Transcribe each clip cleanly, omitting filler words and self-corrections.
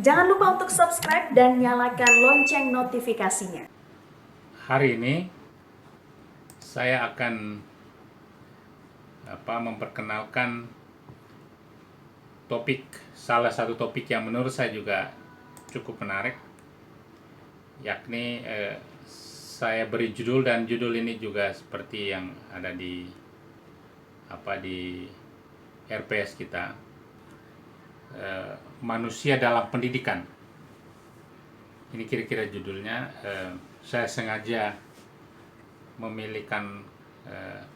Jangan lupa untuk subscribe dan nyalakan lonceng notifikasinya. Hari ini saya akan memperkenalkan salah satu topik yang menurut saya juga cukup menarik, yakni saya beri judul, dan judul ini juga seperti yang ada di RPS kita, manusia dalam pendidikan. Ini kira-kira judulnya. Saya sengaja memilihkan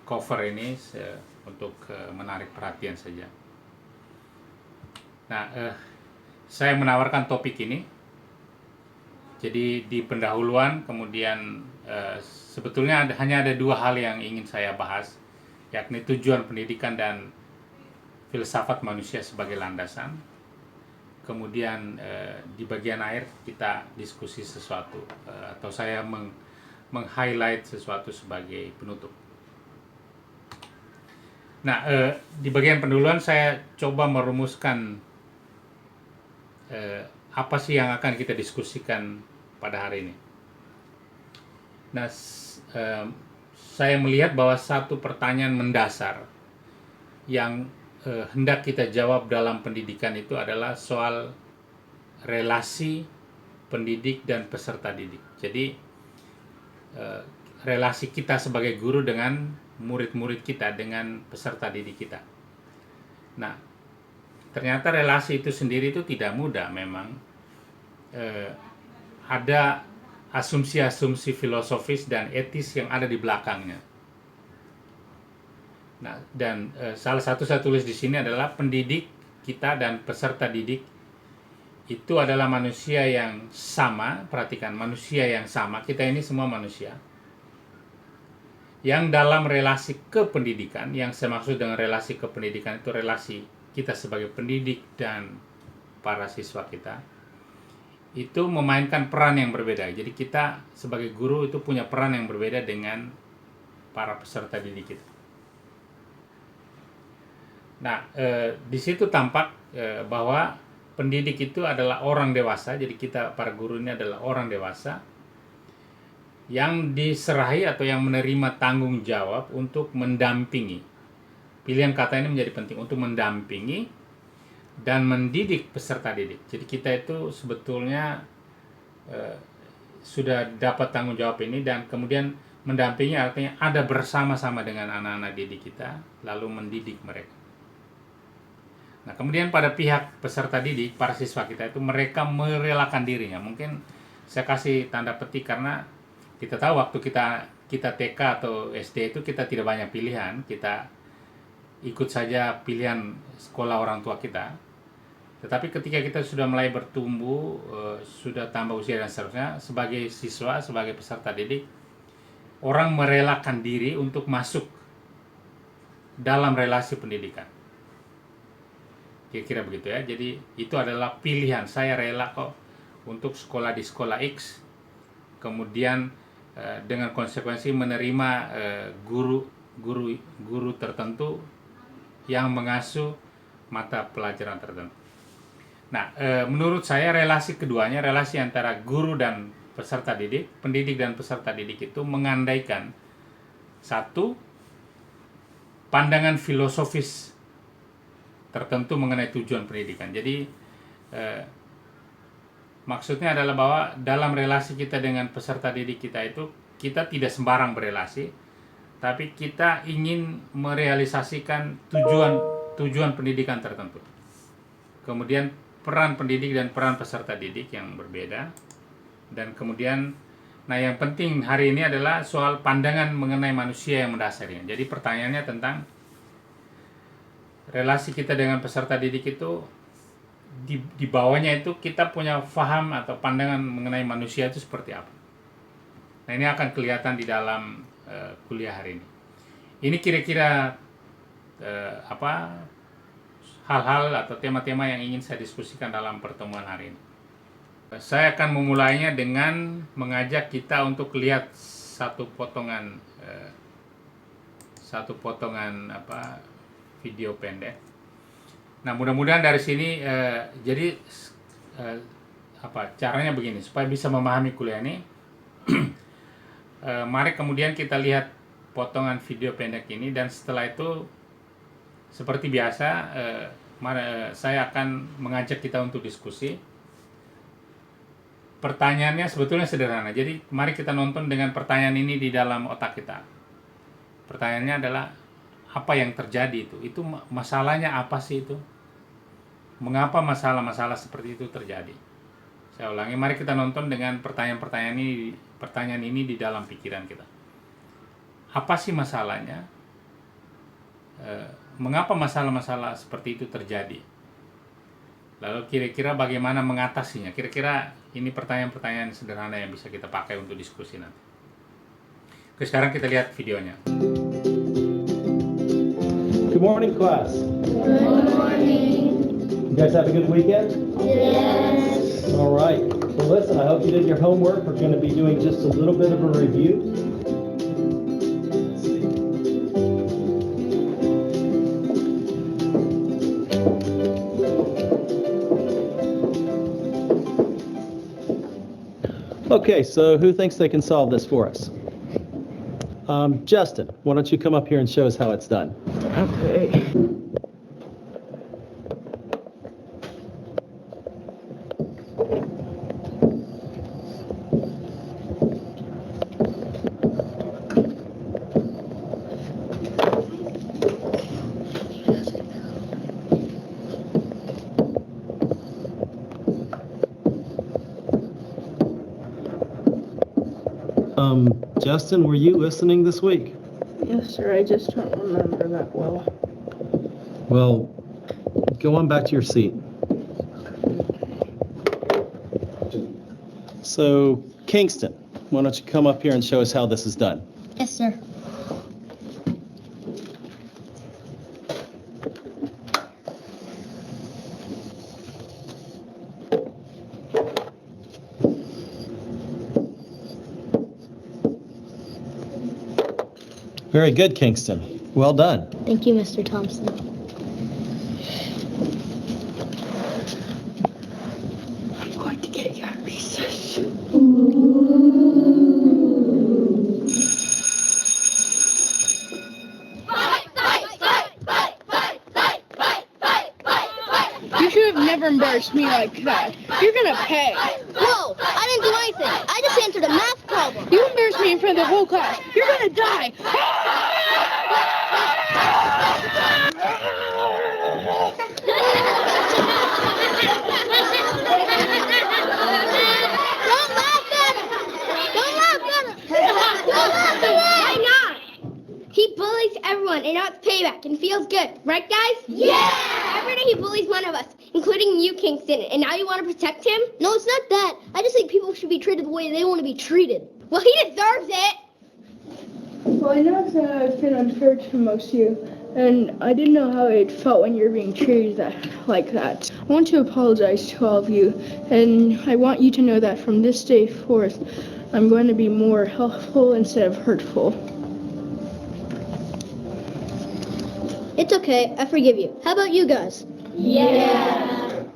cover ini untuk menarik perhatian saja. Nah, saya menawarkan topik ini. Jadi di pendahuluan, kemudian sebetulnya hanya ada dua hal yang ingin saya bahas, yakni tujuan pendidikan dan filsafat manusia sebagai landasan. Kemudian di bagian akhir kita diskusi sesuatu, atau saya meng-highlight sesuatu sebagai penutup. Nah, di bagian pendahuluan saya coba merumuskan apa sih yang akan kita diskusikan pada hari ini. Nah, saya melihat bahwa satu pertanyaan mendasar yang hendak kita jawab dalam pendidikan itu adalah soal relasi pendidik dan peserta didik. Jadi relasi kita sebagai guru dengan murid-murid kita, dengan peserta didik kita. Nah, ternyata relasi itu sendiri itu tidak mudah memang. Ada asumsi-asumsi filosofis dan etis yang ada di belakangnya. Nah, dan salah satu saya tulis di sini adalah pendidik kita dan peserta didik itu adalah manusia yang sama. Perhatikan, manusia yang sama. Kita ini semua manusia yang dalam relasi kependidikan. Yang saya maksud dengan relasi kependidikan itu relasi kita sebagai pendidik dan para siswa kita itu memainkan peran yang berbeda. Jadi kita sebagai guru itu punya peran yang berbeda dengan para peserta didik kita. Nah, di situ tampak bahwa pendidik itu adalah orang dewasa. Jadi kita, para guru ini adalah orang dewasa yang diserahi atau yang menerima tanggung jawab untuk mendampingi. Pilihan kata ini menjadi penting, untuk mendampingi dan mendidik peserta didik. Jadi kita itu sebetulnya sudah dapat tanggung jawab ini, dan kemudian mendampingi artinya ada bersama-sama dengan anak-anak didik kita, lalu mendidik mereka. Nah, kemudian pada pihak peserta didik, para siswa kita itu mereka merelakan dirinya. Mungkin saya kasih tanda petik karena kita tahu waktu kita TK atau SD itu kita tidak banyak pilihan, kita ikut saja pilihan sekolah orang tua kita. Tetapi ketika kita sudah mulai bertumbuh, sudah tambah usia dan seterusnya, sebagai siswa, sebagai peserta didik, orang merelakan diri untuk masuk dalam relasi pendidikan. Kira-kira begitu ya. Jadi itu adalah pilihan. Saya rela kok untuk sekolah di sekolah X, kemudian dengan konsekuensi menerima guru tertentu yang mengasuh mata pelajaran tertentu. Nah, menurut saya relasi keduanya, relasi antara guru dan peserta didik, pendidik dan peserta didik itu mengandaikan satu pandangan filosofis tertentu mengenai tujuan pendidikan. Jadi maksudnya adalah bahwa dalam relasi kita dengan peserta didik kita itu, kita tidak sembarang berelasi, tapi kita ingin merealisasikan tujuan pendidikan tertentu. Kemudian peran pendidik dan peran peserta didik yang berbeda. Dan kemudian, nah yang penting hari ini adalah soal pandangan mengenai manusia yang mendasarnya. Jadi pertanyaannya tentang relasi kita dengan peserta didik itu, di bawahnya itu kita punya faham atau pandangan mengenai manusia itu seperti apa. Nah, ini akan kelihatan di dalam kuliah hari ini. Ini kira-kira hal-hal atau tema-tema yang ingin saya diskusikan dalam pertemuan hari ini. Saya akan memulainya dengan mengajak kita untuk lihat satu potongan video pendek. Nah, mudah-mudahan dari sini jadi caranya begini supaya bisa memahami kuliah ini. Mari kemudian kita lihat potongan video pendek ini, dan setelah itu seperti biasa saya akan mengajak kita untuk diskusi. Pertanyaannya sebetulnya sederhana. Jadi mari kita nonton dengan pertanyaan ini di dalam otak kita. Pertanyaannya adalah apa yang terjadi itu? Itu masalahnya apa sih itu? Mengapa masalah-masalah seperti itu terjadi? Saya ulangi, mari kita nonton dengan pertanyaan ini di dalam pikiran kita. Apa sih masalahnya? Mengapa masalah-masalah seperti itu terjadi? Lalu kira-kira bagaimana mengatasinya? Kira-kira ini pertanyaan-pertanyaan sederhana yang bisa kita pakai untuk diskusi nanti. Oke, sekarang kita lihat videonya. Good morning, class. Good morning. You guys have a good weekend? Yes. All right. Well, listen, I hope you did your homework. We're going to be doing just a little bit of a review. Okay, so who thinks they can solve this for us? Justin, why don't you come up here and show us how it's done? Okay. Justin, were you listening this week? Yes, sir. I just don't remember that well. Well, go on back to your seat. So, Kingston, why don't you come up here and show us how this is done? Yes, sir. Very good, Kingston. Well done. Thank you, Mr. Thompson. I'm going to get you at recess. You should have never embarrassed me like that. You're gonna pay. Whoa! I didn't do anything. I just answered a math problem. You embarrassed me in front of the whole class. You're gonna die. Don't laugh at him! Don't laugh at him! Don't laugh at him! Why not? He bullies everyone, and now it's payback, and feels good. Right, guys? Yeah! Every day he bullies one of us, including you, Kingston, and now you want to protect him? No, it's not that. I just think people should be treated the way they want to be treated. Well, he deserves it! Well, I know that I've been unfair to most of you, and I didn't know how it felt when you're being treated like that. I want to apologize to all of you, and I want you to know that from this day forth, I'm going to be more helpful instead of hurtful. It's okay. I forgive you. How about you guys? Yeah.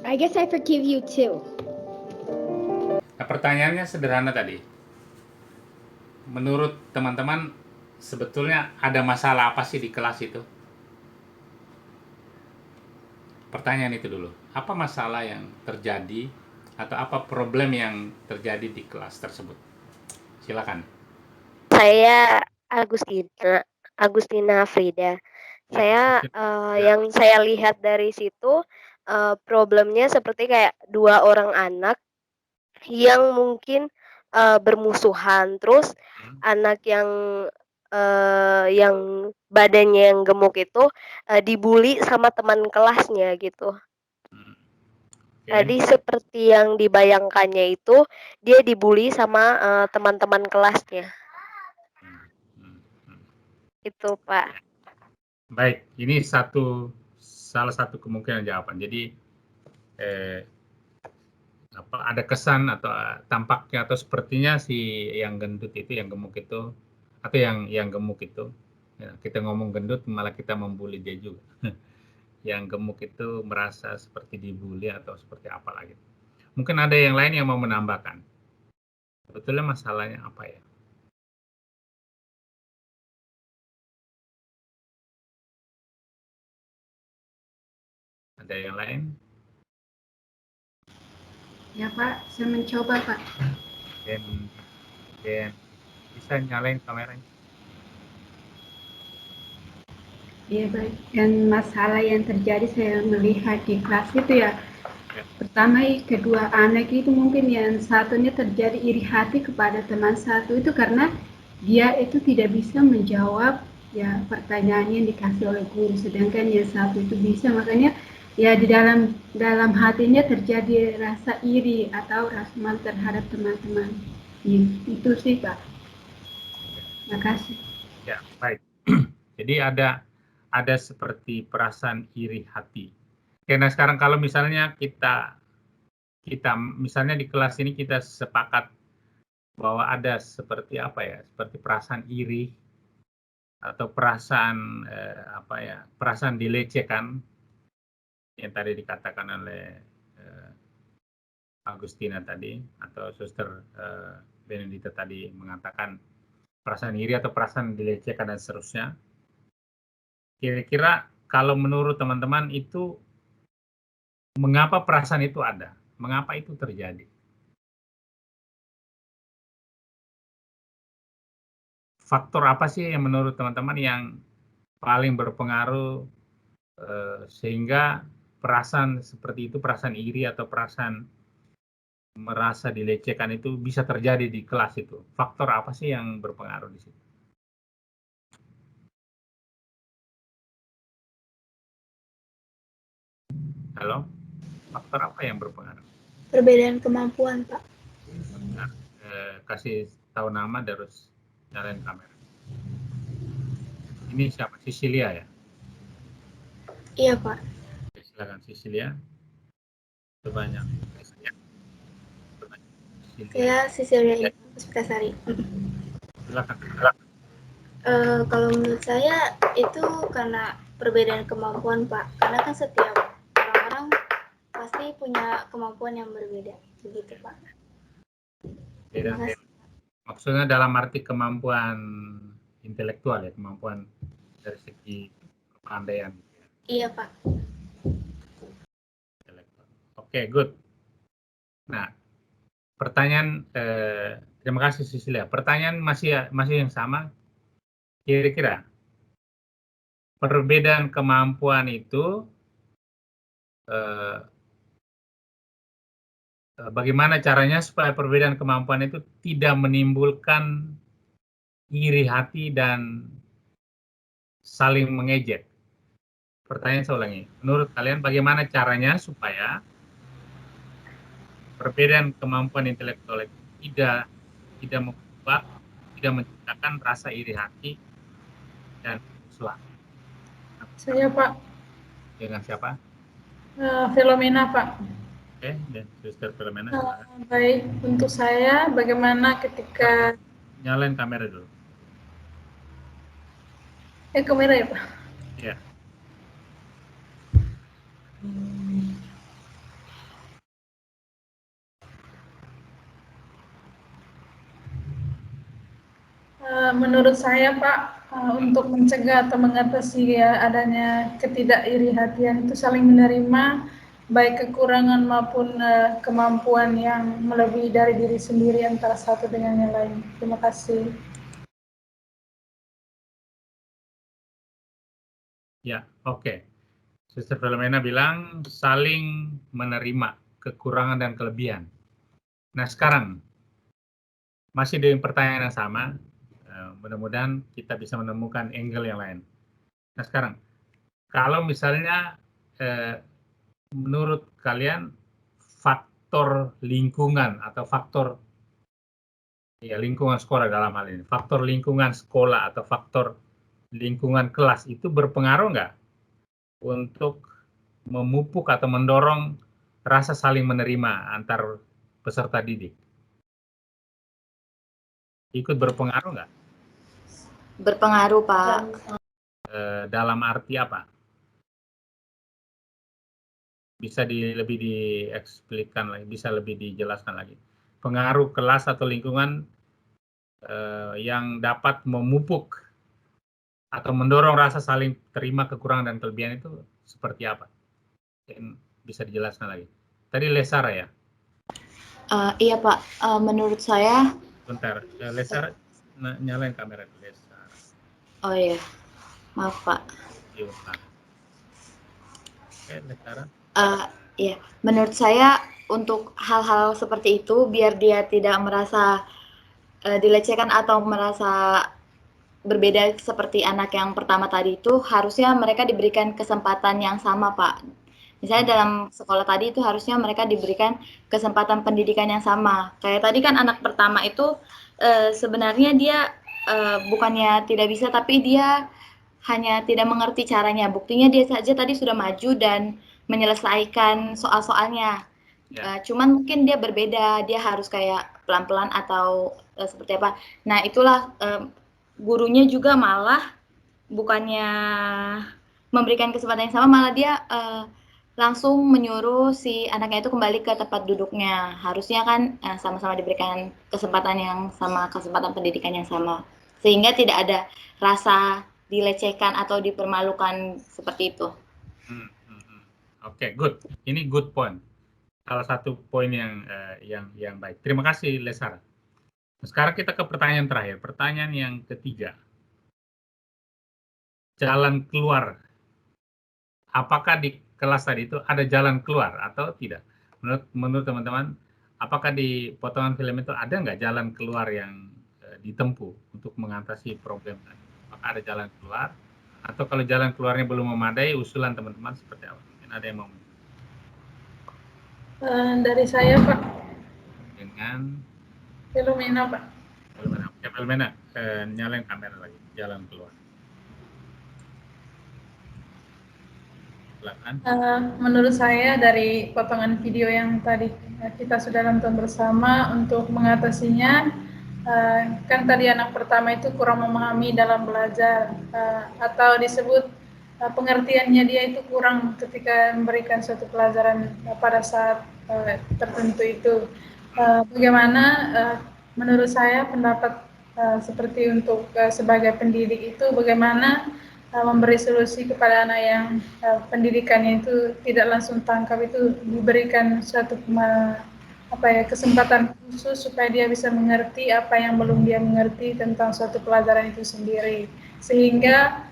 I guess I forgive you too. Nah, pertanyaannya sederhana tadi. Menurut teman-teman, sebetulnya ada masalah apa sih di kelas itu? Pertanyaan itu dulu. Apa masalah yang terjadi atau apa problem yang terjadi di kelas tersebut? Silakan. Saya Agustina Frida. Saya yang saya lihat dari situ problemnya seperti kayak dua orang anak yang mungkin bermusuhan, terus anak yang badannya yang gemuk itu dibully sama teman kelasnya gitu. Tadi seperti yang dibayangkannya itu dia dibully sama teman-teman kelasnya. Itu, Pak. Baik, ini salah satu kemungkinan jawaban. Jadi ada kesan atau tampaknya atau sepertinya si yang gendut itu, yang gemuk itu, atau yang gemuk itu, ya, kita ngomong gendut malah kita membuli dia juga. yang gemuk itu merasa seperti dibully atau seperti apa lagi. Mungkin ada yang lain yang mau menambahkan. Sebetulnya masalahnya apa ya? Ada yang lain? Ya Pak, saya mencoba Pak. Dan bisa nyalain kameranya. Iya baik. Dan masalah yang terjadi saya melihat di kelas itu ya. Pertama, kedua anak itu mungkin yang satunya terjadi iri hati kepada teman satu itu karena dia itu tidak bisa menjawab ya pertanyaan yang dikasih oleh guru, sedangkan yang satu itu bisa. Makanya ya di dalam hatinya terjadi rasa iri atau rasa malu terhadap teman-teman. Itu sih Pak. Terima kasih. Ya, baik. Jadi ada seperti perasaan iri hati. Oke, nah sekarang kalau misalnya kita misalnya di kelas ini kita sepakat bahwa ada seperti apa ya, seperti perasaan iri atau perasaan perasaan dilecehkan yang tadi dikatakan oleh Agustina tadi atau Suster Benedita tadi mengatakan perasaan iri atau perasaan dilecehkan dan seterusnya. Kira-kira kalau menurut teman-teman itu mengapa perasaan itu ada? Mengapa itu terjadi? Faktor apa sih yang menurut teman-teman yang paling berpengaruh sehingga perasaan seperti itu, perasaan iri atau perasaan merasa dilecehkan itu bisa terjadi di kelas itu? Faktor apa sih yang berpengaruh di situ? Halo? Faktor apa yang berpengaruh? Perbedaan kemampuan, Pak. Nah, kasih tahu nama terus nyalain kamera. Ini siapa? Sisilia ya? Iya, Pak. Silakan Sisilia. Sebanyak. Saya Cecilia Puspitasari. Silakan. Kalau menurut saya itu karena perbedaan kemampuan, Pak. Karena kan setiap orang-orang pasti punya kemampuan yang berbeda, begitu, Pak. Beda. Maksudnya dalam arti kemampuan intelektual ya, kemampuan dari segi kepandaian. Iya, Pak. Oke, good. Nah, pertanyaan, terima kasih Sisilia. Pertanyaan masih yang sama. Kira-kira perbedaan kemampuan itu bagaimana caranya supaya perbedaan kemampuan itu tidak menimbulkan iri hati dan saling mengejek? Pertanyaan saya ulangi. Menurut kalian bagaimana caranya supaya perbedaan kemampuan intelektual itu tidak membuat, tidak menciptakan rasa iri hati dan musuhan? Saya Pak. Dengan siapa? Filomena Pak. Oke, dan Suster Filomena. Baik, untuk saya bagaimana ketika Nyalain kamera dulu. kamera ya Pak. Iya. Menurut saya Pak, untuk mencegah atau mengatasi adanya ketidakirihatian itu saling menerima baik kekurangan maupun kemampuan yang melebihi dari diri sendiri antara satu dengan yang lain. Terima kasih. Ya, oke. Suster Filomena bilang saling menerima kekurangan dan kelebihan. Nah, sekarang masih dengan pertanyaan yang sama. Mudah-mudahan kita bisa menemukan angle yang lain. Nah, sekarang kalau misalnya menurut kalian faktor lingkungan atau faktor lingkungan sekolah dalam hal ini, faktor lingkungan sekolah atau faktor lingkungan kelas itu berpengaruh nggak untuk memupuk atau mendorong rasa saling menerima antar peserta didik? Ikut berpengaruh nggak? Berpengaruh, Pak. Dalam arti apa? bisa lebih dieksplikan lagi, bisa lebih dijelaskan lagi. Pengaruh kelas atau lingkungan yang dapat memupuk atau mendorong rasa saling terima kekurangan dan kelebihan itu seperti apa? Mungkin bisa dijelaskan lagi. Tadi Lesara ya? Iya Pak, menurut saya, Bentar, Lesara nyalain kamera dulu, Lesara. oh iya, maaf Pak. Iya, Pak. Oke, Lesara. Iya, menurut saya untuk hal-hal seperti itu biar dia tidak merasa dilecehkan atau merasa berbeda seperti anak yang pertama tadi itu, harusnya mereka diberikan kesempatan yang sama Pak. Misalnya dalam sekolah tadi itu harusnya mereka diberikan kesempatan pendidikan yang sama. Kayak tadi kan anak pertama itu sebenarnya dia bukannya tidak bisa, tapi dia hanya tidak mengerti caranya. Buktinya dia saja tadi sudah maju dan menyelesaikan soal-soalnya. Ya. Cuman mungkin dia berbeda, dia harus kayak pelan-pelan atau seperti apa. Nah itulah gurunya juga malah bukannya memberikan kesempatan yang sama, malah dia langsung menyuruh si anaknya itu kembali ke tempat duduknya. Harusnya kan sama-sama diberikan kesempatan yang sama, kesempatan pendidikan yang sama. Sehingga tidak ada rasa dilecehkan atau dipermalukan seperti itu. Oke, good. Ini good point. Salah satu poin yang baik. Terima kasih, Lesara. Sekarang kita ke pertanyaan terakhir. Pertanyaan yang ketiga. Jalan keluar. Apakah di kelas tadi itu ada jalan keluar atau tidak? Menurut teman-teman, apakah di potongan film itu ada nggak jalan keluar yang ditempuh untuk mengatasi problem tadi? Apakah ada jalan keluar? Atau kalau jalan keluarnya belum memadai, usulan teman-teman seperti apa? Mungkin ada yang mau? Dari saya Pak, Dengan Filomena Pak. Filomena, nyalain kamera lagi, jalan keluar. Menurut saya dari potongan video yang tadi kita sudah nonton bersama, untuk mengatasinya, kan tadi anak pertama itu kurang memahami dalam belajar, atau disebut pengertiannya dia itu kurang ketika memberikan suatu pelajaran pada saat tertentu itu. Bagaimana menurut saya pendapat seperti untuk sebagai pendidik itu, bagaimana memberi solusi kepada anak yang pendidikannya itu tidak langsung tangkap, itu diberikan suatu kesempatan khusus supaya dia bisa mengerti apa yang belum dia mengerti tentang suatu pelajaran itu sendiri, sehingga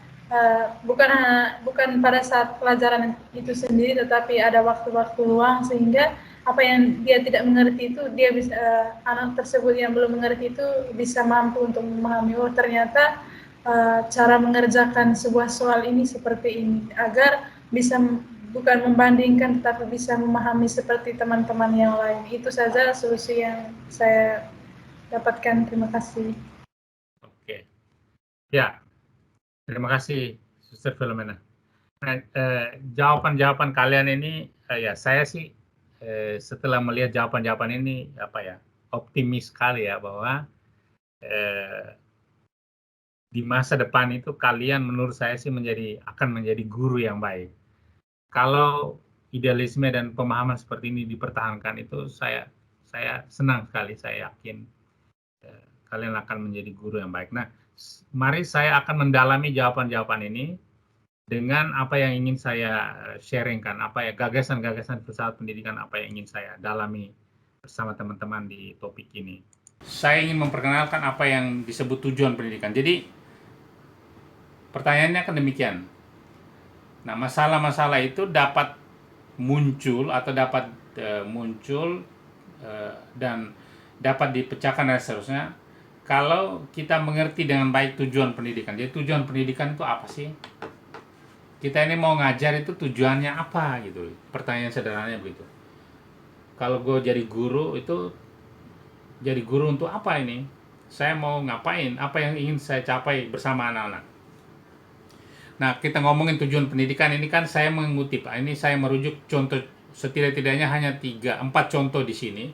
bukan pada saat pelajaran itu sendiri, tetapi ada waktu-waktu luang, sehingga apa yang dia tidak mengerti itu dia bisa, anak tersebut yang belum mengerti itu bisa mampu untuk memahami, oh ternyata cara mengerjakan sebuah soal ini seperti ini, agar bisa bukan membandingkan tetapi bisa memahami seperti teman-teman yang lain. Itu saja solusi yang saya dapatkan. Terima kasih. Oke. Ya, terima kasih Suster Filomena. Nah, jawaban-jawaban kalian ini, ya saya sih setelah melihat jawaban-jawaban ini optimis sekali ya bahwa di masa depan itu kalian menurut saya sih akan menjadi guru yang baik. Kalau idealisme dan pemahaman seperti ini dipertahankan, itu saya senang sekali, saya yakin kalian akan menjadi guru yang baik. Nah, mari saya akan mendalami jawaban-jawaban ini dengan apa yang ingin saya sharingkan, gagasan-gagasan filsafat pendidikan apa yang ingin saya dalami bersama teman-teman di topik ini. Saya ingin memperkenalkan apa yang disebut tujuan pendidikan. Jadi pertanyaannya kan demikian. Nah, masalah-masalah itu dapat muncul dan dapat dipecahkan dan seterusnya kalau kita mengerti dengan baik tujuan pendidikan. Jadi tujuan pendidikan itu apa sih? Kita ini mau ngajar itu tujuannya apa gitu. Pertanyaan sederhananya begitu. Kalau gue jadi guru itu jadi guru untuk apa ini? Saya mau ngapain? Apa yang ingin saya capai bersama anak-anak? Nah, kita ngomongin tujuan pendidikan ini kan saya mengutip. Ini saya merujuk contoh, setidak-tidaknya hanya 3-4 contoh di sini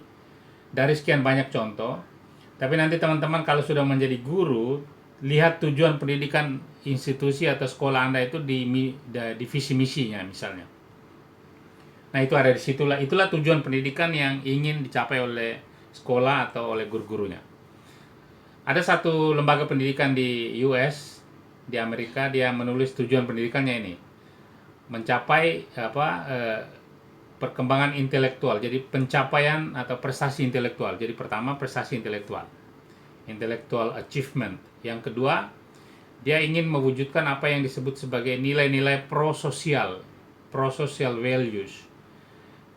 dari sekian banyak contoh. Tapi nanti teman-teman kalau sudah menjadi guru, lihat tujuan pendidikan institusi atau sekolah Anda itu di visi misinya misalnya. Nah, itu ada di situlah, itulah tujuan pendidikan yang ingin dicapai oleh sekolah atau oleh guru-gurunya. Ada satu lembaga pendidikan di US, di Amerika, dia menulis tujuan pendidikannya ini, mencapai perkembangan intelektual, jadi pencapaian atau prestasi intelektual. Jadi pertama prestasi intelektual, intellectual achievement. Yang kedua, dia ingin mewujudkan apa yang disebut sebagai nilai-nilai prososial values.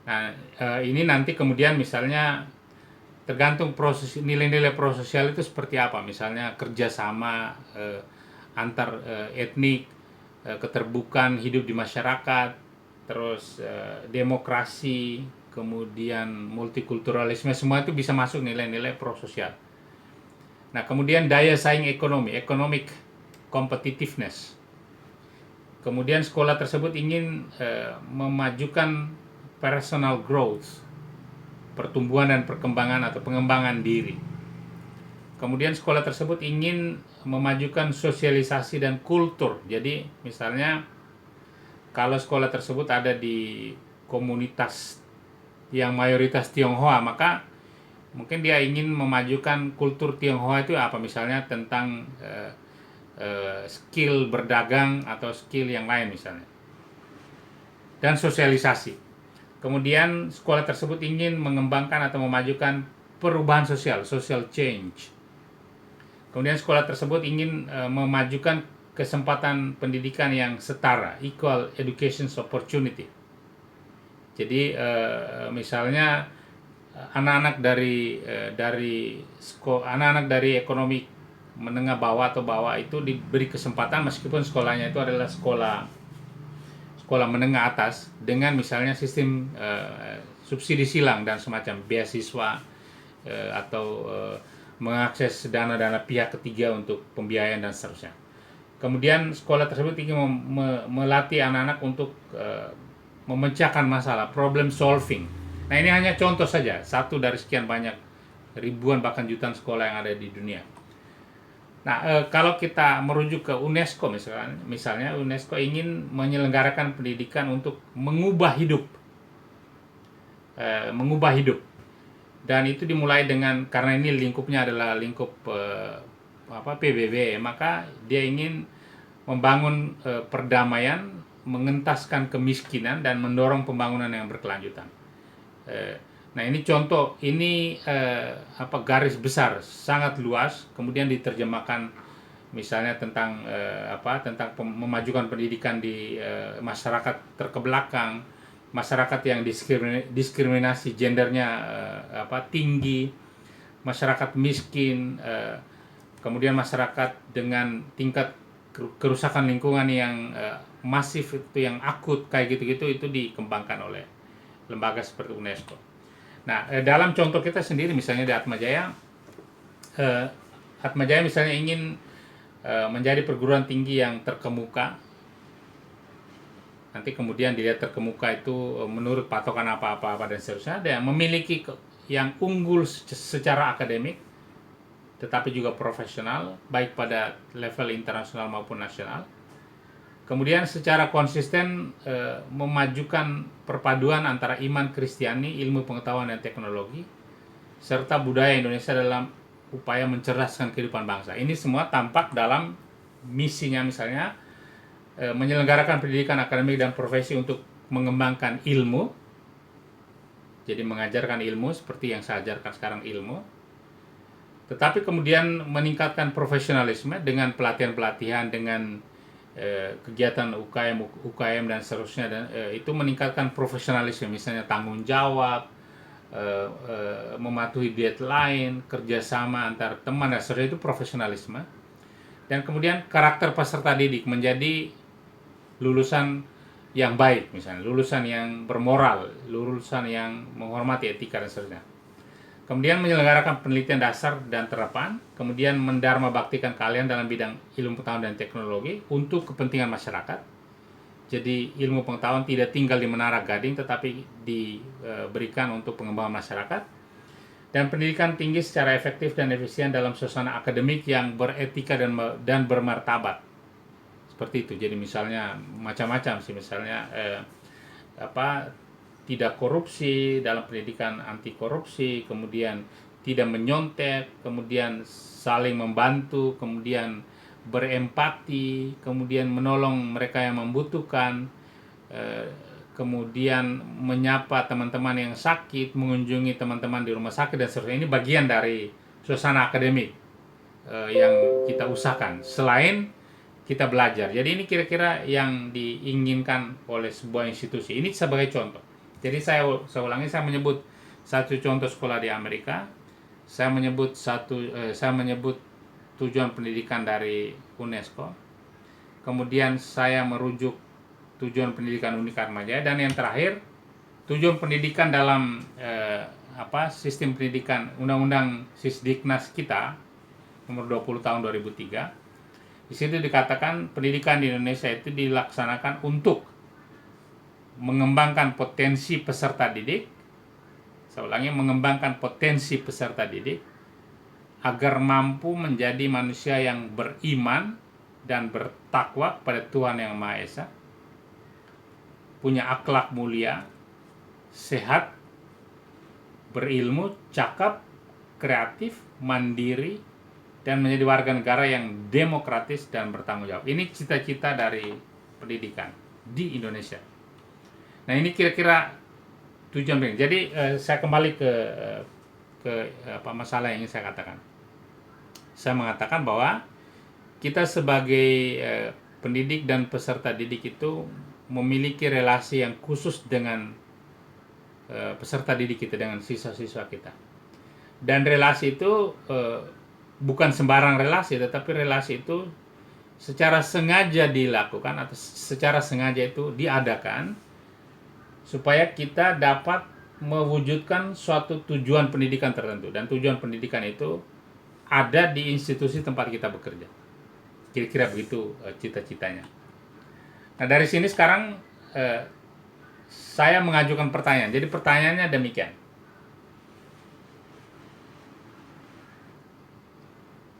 Nah, ini nanti kemudian misalnya tergantung proses nilai-nilai prososial itu seperti apa. Misalnya kerjasama antar etnik, keterbukaan hidup di masyarakat, terus demokrasi, kemudian multikulturalisme, semua itu bisa masuk nilai-nilai prososial. Nah, kemudian daya saing ekonomi, economic competitiveness. Kemudian sekolah tersebut ingin memajukan personal growth, pertumbuhan dan perkembangan atau pengembangan diri. Kemudian sekolah tersebut ingin memajukan sosialisasi dan kultur. Jadi misalnya kalau sekolah tersebut ada di komunitas yang mayoritas Tionghoa, maka mungkin dia ingin memajukan kultur Tionghoa itu apa, misalnya tentang skill berdagang atau skill yang lain misalnya. Dan sosialisasi. Kemudian sekolah tersebut ingin mengembangkan atau memajukan perubahan sosial, social change. Kemudian sekolah tersebut ingin memajukan kesempatan pendidikan yang setara, equal education opportunity. Jadi misalnya anak-anak dari ekonomi menengah bawah atau bawah itu diberi kesempatan meskipun sekolahnya itu adalah sekolah menengah atas dengan misalnya sistem subsidi silang dan semacam beasiswa atau mengakses dana-dana pihak ketiga untuk pembiayaan dan seterusnya. Kemudian sekolah tersebut ingin melatih anak-anak untuk memecahkan masalah, problem solving. Nah, ini hanya contoh saja, satu dari sekian banyak ribuan bahkan jutaan sekolah yang ada di dunia. Nah, kalau kita merujuk ke UNESCO misalnya UNESCO ingin menyelenggarakan pendidikan untuk mengubah hidup, dan itu dimulai dengan, karena ini lingkupnya adalah lingkup PBB, maka dia ingin membangun perdamaian, mengentaskan kemiskinan dan mendorong pembangunan yang berkelanjutan. Nah, ini contoh, ini garis besar sangat luas, kemudian diterjemahkan misalnya tentang memajukan pendidikan di masyarakat terkebelakang, masyarakat yang diskriminasi gendernya tinggi, masyarakat miskin, kemudian masyarakat dengan tingkat kerusakan lingkungan yang masif, itu yang akut kayak gitu-gitu, itu dikembangkan oleh lembaga seperti UNESCO. Nah, dalam contoh kita sendiri misalnya di Atmajaya misalnya ingin menjadi perguruan tinggi yang terkemuka. Nanti kemudian dilihat terkemuka itu menurut patokan apa-apa dan seterusnya. Ada yang memiliki yang unggul secara akademik, tetapi juga profesional, baik pada level internasional maupun nasional. Kemudian secara konsisten memajukan perpaduan antara iman Kristiani, ilmu pengetahuan dan teknologi, serta budaya Indonesia dalam upaya mencerdaskan kehidupan bangsa. Ini semua tampak dalam misinya, misalnya menyelenggarakan pendidikan akademik dan profesi untuk mengembangkan ilmu. Jadi mengajarkan ilmu seperti yang saya ajarkan sekarang ilmu. Tetapi kemudian meningkatkan profesionalisme dengan pelatihan-pelatihan, dengan kegiatan UKM dan seterusnya, dan itu meningkatkan profesionalisme, misalnya tanggung jawab, mematuhi deadline, kerjasama antar teman dan seterusnya, itu profesionalisme. Dan kemudian karakter peserta didik menjadi lulusan yang baik, misalnya lulusan yang bermoral, lulusan yang menghormati etika dan seterusnya. Kemudian menyelenggarakan penelitian dasar dan terapan, kemudian mendharma baktikan kalian dalam bidang ilmu pengetahuan dan teknologi untuk kepentingan masyarakat. Jadi ilmu pengetahuan tidak tinggal di menara gading, tetapi diberikan untuk pengembangan masyarakat. Dan pendidikan tinggi secara efektif dan efisien dalam suasana akademik yang beretika dan bermartabat. Seperti itu. Jadi misalnya macam-macam sih, misalnya tidak korupsi, dalam pendidikan anti korupsi, kemudian tidak menyontek, kemudian saling membantu, kemudian berempati, kemudian menolong mereka yang membutuhkan, kemudian menyapa teman-teman yang sakit, mengunjungi teman-teman di rumah sakit dan seterusnya. Ini bagian dari suasana akademik yang kita usahakan selain kita belajar. Jadi ini kira-kira yang diinginkan oleh sebuah institusi. Ini sebagai contoh. Jadi saya ulangi, saya menyebut satu contoh sekolah di Amerika. Saya menyebut tujuan pendidikan dari UNESCO. Kemudian saya merujuk tujuan pendidikan Unikarma Jaya, dan yang terakhir tujuan pendidikan dalam sistem pendidikan Undang-Undang Sisdiknas kita nomor 20 tahun 2003. Di situ dikatakan pendidikan di Indonesia itu dilaksanakan untuk mengembangkan potensi peserta didik. Saya ulangi, mengembangkan potensi peserta didik agar mampu menjadi manusia yang beriman dan bertakwa kepada Tuhan Yang Maha Esa, punya akhlak mulia, sehat, berilmu, cakap, kreatif, mandiri, dan menjadi warga negara yang demokratis dan bertanggung jawab. Ini cita-cita dari pendidikan di Indonesia. Nah, ini kira-kira tujuan pendidikan. Jadi saya kembali ke masalah yang ingin saya katakan. Saya mengatakan bahwa kita sebagai pendidik dan peserta didik itu memiliki relasi yang khusus dengan peserta didik kita, dengan siswa-siswa kita. Dan relasi itu bukan sembarang relasi, tetapi relasi itu secara sengaja dilakukan atau secara sengaja itu diadakan supaya kita dapat mewujudkan suatu tujuan pendidikan tertentu, dan tujuan pendidikan itu ada di institusi tempat kita bekerja. Kira-kira begitu cita-citanya. Nah, dari sini sekarang saya mengajukan pertanyaan. Jadi pertanyaannya demikian.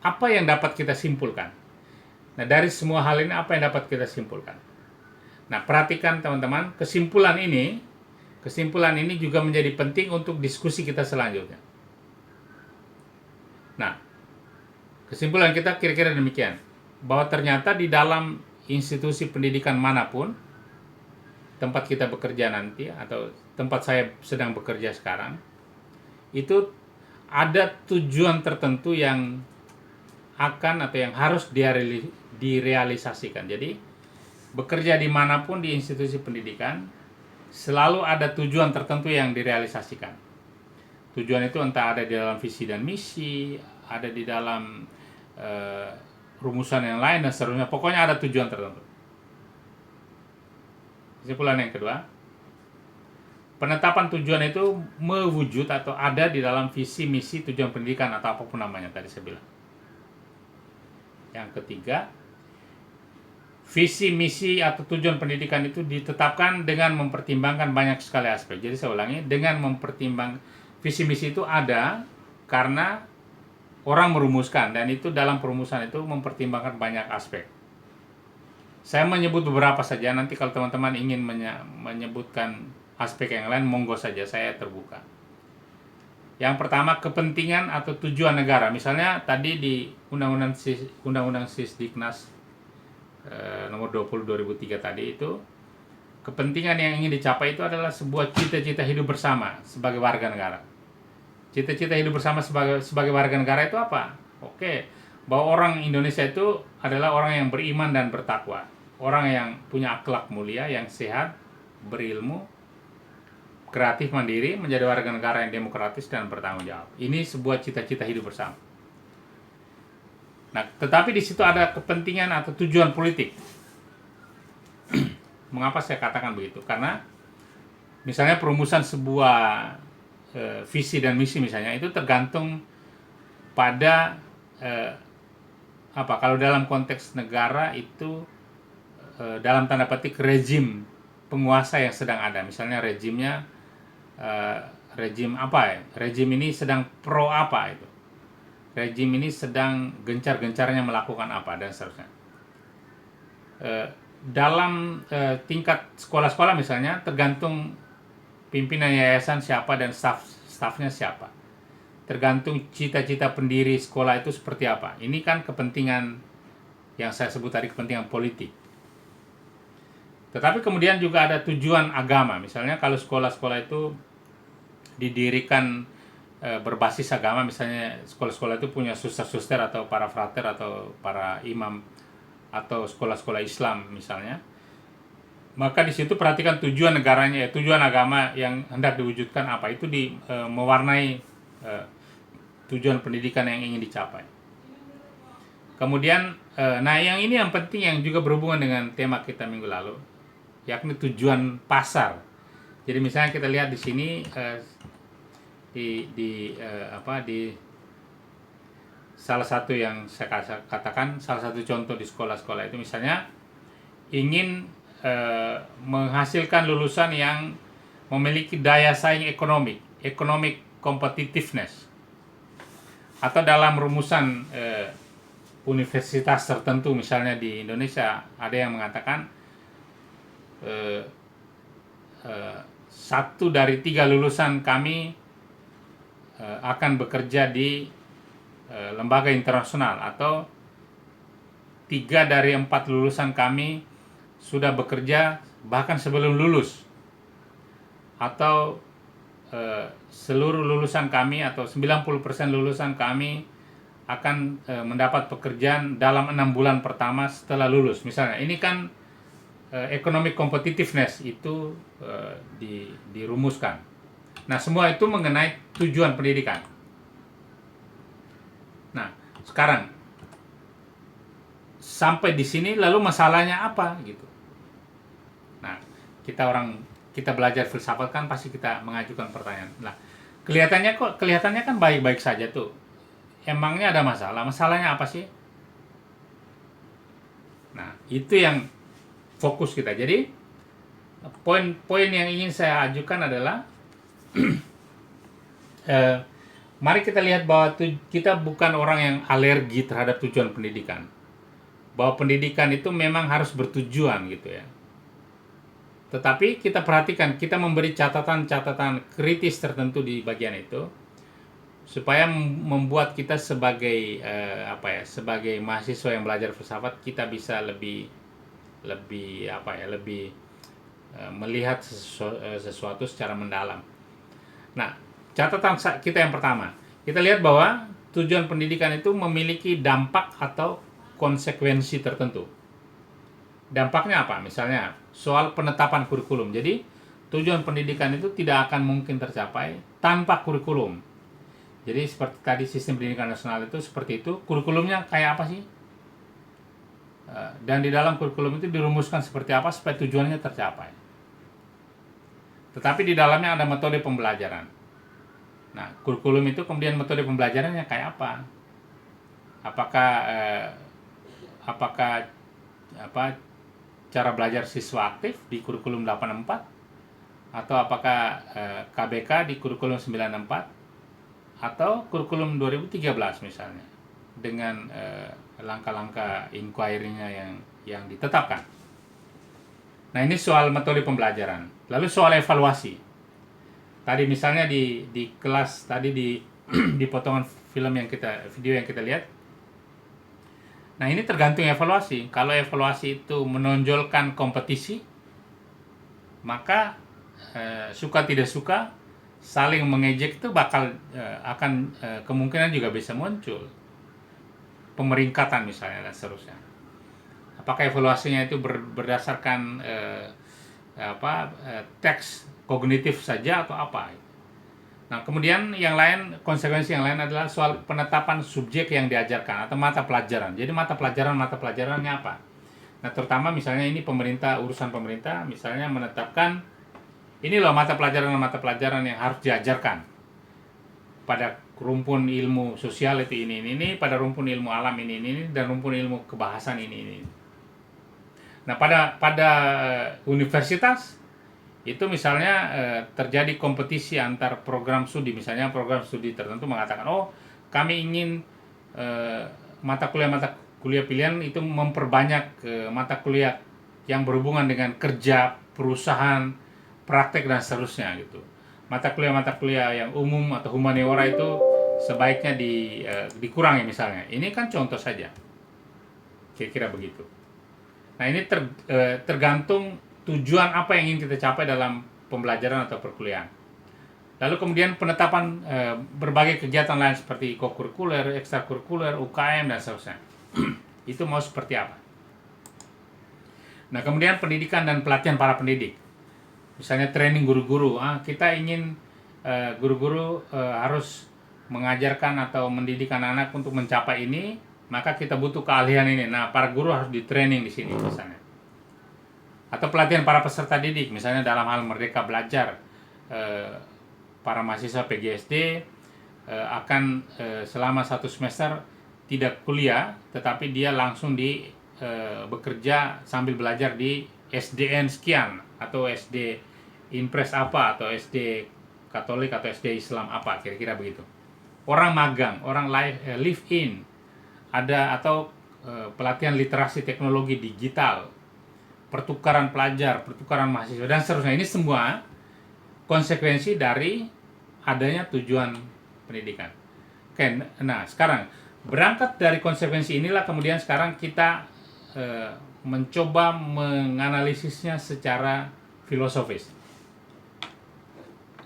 Apa yang dapat kita simpulkan? Nah, dari semua hal ini apa yang dapat kita simpulkan? Nah, perhatikan teman-teman, kesimpulan ini juga menjadi penting untuk diskusi kita selanjutnya. Nah, kesimpulan kita kira-kira demikian, bahwa ternyata di dalam institusi pendidikan manapun, tempat kita bekerja nanti, atau tempat saya sedang bekerja sekarang, itu ada tujuan tertentu yang akan atau yang harus direalisasikan. Jadi bekerja dimanapun di institusi pendidikan selalu ada tujuan tertentu yang direalisasikan. Tujuan itu entah ada di dalam visi dan misi, ada di dalam rumusan yang lain dan seterusnya. Pokoknya ada tujuan tertentu. Kesimpulan yang kedua, penetapan tujuan itu mewujud atau ada di dalam visi misi tujuan pendidikan atau apapun namanya tadi saya bilang. Yang ketiga, visi, misi, atau tujuan pendidikan itu ditetapkan dengan mempertimbangkan banyak sekali aspek. Jadi saya ulangi, dengan mempertimbangkan visi, misi itu ada karena orang merumuskan, dan itu dalam perumusan itu mempertimbangkan banyak aspek. Saya menyebut beberapa saja, nanti kalau teman-teman ingin menyebutkan aspek yang lain, monggo saja, saya terbuka. Yang pertama, kepentingan atau tujuan negara. Misalnya tadi di Undang-Undang Sisdiknas nomor 20 2003 tadi itu, kepentingan yang ingin dicapai itu adalah sebuah cita-cita hidup bersama sebagai warga negara. Cita-cita hidup bersama sebagai warga negara itu apa? Oke, bahwa orang Indonesia itu adalah orang yang beriman dan bertakwa, orang yang punya akhlak mulia, yang sehat, berilmu, kreatif, mandiri, menjadi warga negara yang demokratis dan bertanggung jawab. Ini sebuah cita-cita hidup bersama. Nah, tetapi di situ ada kepentingan atau tujuan politik. Mengapa saya katakan begitu? Karena misalnya perumusan sebuah visi dan misi misalnya itu tergantung pada kalau dalam konteks negara itu dalam tanda petik rezim penguasa yang sedang ada. Misalnya rezimnya rejim apa ya? Rejim ini sedang pro apa itu? Rejim ini sedang gencar-gencarnya melakukan apa dan seterusnya. Dalam tingkat sekolah-sekolah misalnya tergantung pimpinan yayasan siapa dan stafnya siapa. Tergantung cita-cita pendiri sekolah itu seperti apa. Ini kan kepentingan yang saya sebut tadi, kepentingan politik. Tetapi kemudian juga ada tujuan agama. Misalnya kalau sekolah-sekolah itu didirikan berbasis agama, misalnya sekolah-sekolah itu punya suster-suster atau para frater atau para imam atau sekolah-sekolah Islam misalnya, maka di situ perhatikan tujuan negaranya, tujuan agama yang hendak diwujudkan apa, itu mewarnai tujuan pendidikan yang ingin dicapai. Kemudian, nah yang ini yang penting yang juga berhubungan dengan tema kita minggu lalu, yakni tujuan pasar. Jadi misalnya kita lihat di sini di salah satu yang saya katakan, salah satu contoh di sekolah-sekolah itu misalnya ingin menghasilkan lulusan yang memiliki daya saing economic competitiveness. Atau dalam rumusan universitas tertentu, misalnya di Indonesia ada yang mengatakan 1 dari 3 lulusan kami akan bekerja di lembaga internasional, atau 3 dari 4 lulusan kami sudah bekerja bahkan sebelum lulus, atau seluruh lulusan kami atau 90% lulusan kami akan mendapat pekerjaan dalam 6 bulan pertama setelah lulus. Misalnya, ini kan economic competitiveness itu dirumuskan. Nah, semua itu mengenai tujuan pendidikan. Nah, sekarang sampai di sini lalu masalahnya apa gitu. Nah, kita belajar filsafat kan pasti kita mengajukan pertanyaan. Nah, kelihatannya kan baik-baik saja tuh. Emangnya ada masalah? Masalahnya apa sih? Nah, itu yang fokus kita. Jadi, poin-poin yang ingin saya ajukan adalah mari kita lihat bahwa kita bukan orang yang alergi terhadap tujuan pendidikan. Bahwa pendidikan itu memang harus bertujuan gitu ya. Tetapi kita perhatikan, kita memberi catatan-catatan kritis tertentu di bagian itu supaya membuat kita sebagai sebagai mahasiswa yang belajar filsafat, kita bisa lebih melihat sesuatu secara mendalam. Nah, catatan kita yang pertama, kita lihat bahwa tujuan pendidikan itu memiliki dampak atau konsekuensi tertentu. Dampaknya apa? Misalnya soal penetapan kurikulum. Jadi tujuan pendidikan itu tidak akan mungkin tercapai tanpa kurikulum. Jadi seperti tadi sistem pendidikan nasional itu seperti itu. Kurikulumnya kayak apa sih? Dan di dalam kurikulum itu dirumuskan seperti apa supaya tujuannya tercapai. Tetapi di dalamnya ada metode pembelajaran. Nah, kurikulum itu kemudian metode pembelajarannya kayak apa? Apakah cara belajar siswa aktif di kurikulum 84, atau apakah KBK di kurikulum 94, atau kurikulum 2013 misalnya dengan langkah-langkah inquiry-nya yang ditetapkan. Nah, ini soal metode pembelajaran. Lalu soal evaluasi. Tadi misalnya di kelas tadi di potongan video yang kita lihat. Nah, ini tergantung evaluasi. Kalau evaluasi itu menonjolkan kompetisi, maka suka tidak suka saling mengejek itu akan kemungkinan juga bisa muncul. Pemeringkatan misalnya dan seterusnya. Apakah evaluasinya itu berdasarkan teks kognitif saja atau apa? Nah, kemudian konsekuensi yang lain adalah soal penetapan subjek yang diajarkan atau mata pelajaran. Jadi mata pelajarannya apa? Nah, terutama misalnya ini urusan pemerintah misalnya menetapkan ini loh mata pelajaran yang harus diajarkan. Pada rumpun ilmu sosial itu ini, pada rumpun ilmu alam ini, dan rumpun ilmu kebahasan ini. Nah, pada universitas itu misalnya terjadi kompetisi antar program studi. Misalnya program studi tertentu mengatakan, oh kami ingin mata kuliah pilihan itu memperbanyak mata kuliah yang berhubungan dengan kerja, perusahaan, praktek dan seterusnya gitu. Mata kuliah yang umum atau humaniora itu sebaiknya dikurangi misalnya. Ini kan contoh saja, kira-kira begitu. Nah ini tergantung tujuan apa yang ingin kita capai dalam pembelajaran atau perkuliahan. Lalu kemudian penetapan berbagai kegiatan lain seperti kokurikuler, ekstrakurikuler, UKM dan seterusnya. Itu mau seperti apa? Nah kemudian pendidikan dan pelatihan para pendidik. Misalnya training guru-guru, kita ingin guru-guru harus mengajarkan atau mendidik anak-anak untuk mencapai ini, maka kita butuh keahlian ini. Nah, para guru harus di training di sini misalnya. Atau pelatihan para peserta didik, misalnya dalam hal Merdeka Belajar, para mahasiswa PGSD akan selama 1 semester tidak kuliah, tetapi dia langsung bekerja sambil belajar di SDN sekian atau SD Impres apa atau SD Katolik atau SD Islam apa, kira-kira begitu. Orang magang, orang live in, ada atau pelatihan literasi teknologi digital, pertukaran pelajar, pertukaran mahasiswa dan seterusnya. Ini semua konsekuensi dari adanya tujuan pendidikan. Oke, nah sekarang berangkat dari konsekuensi inilah kemudian sekarang kita mencoba menganalisisnya secara filosofis.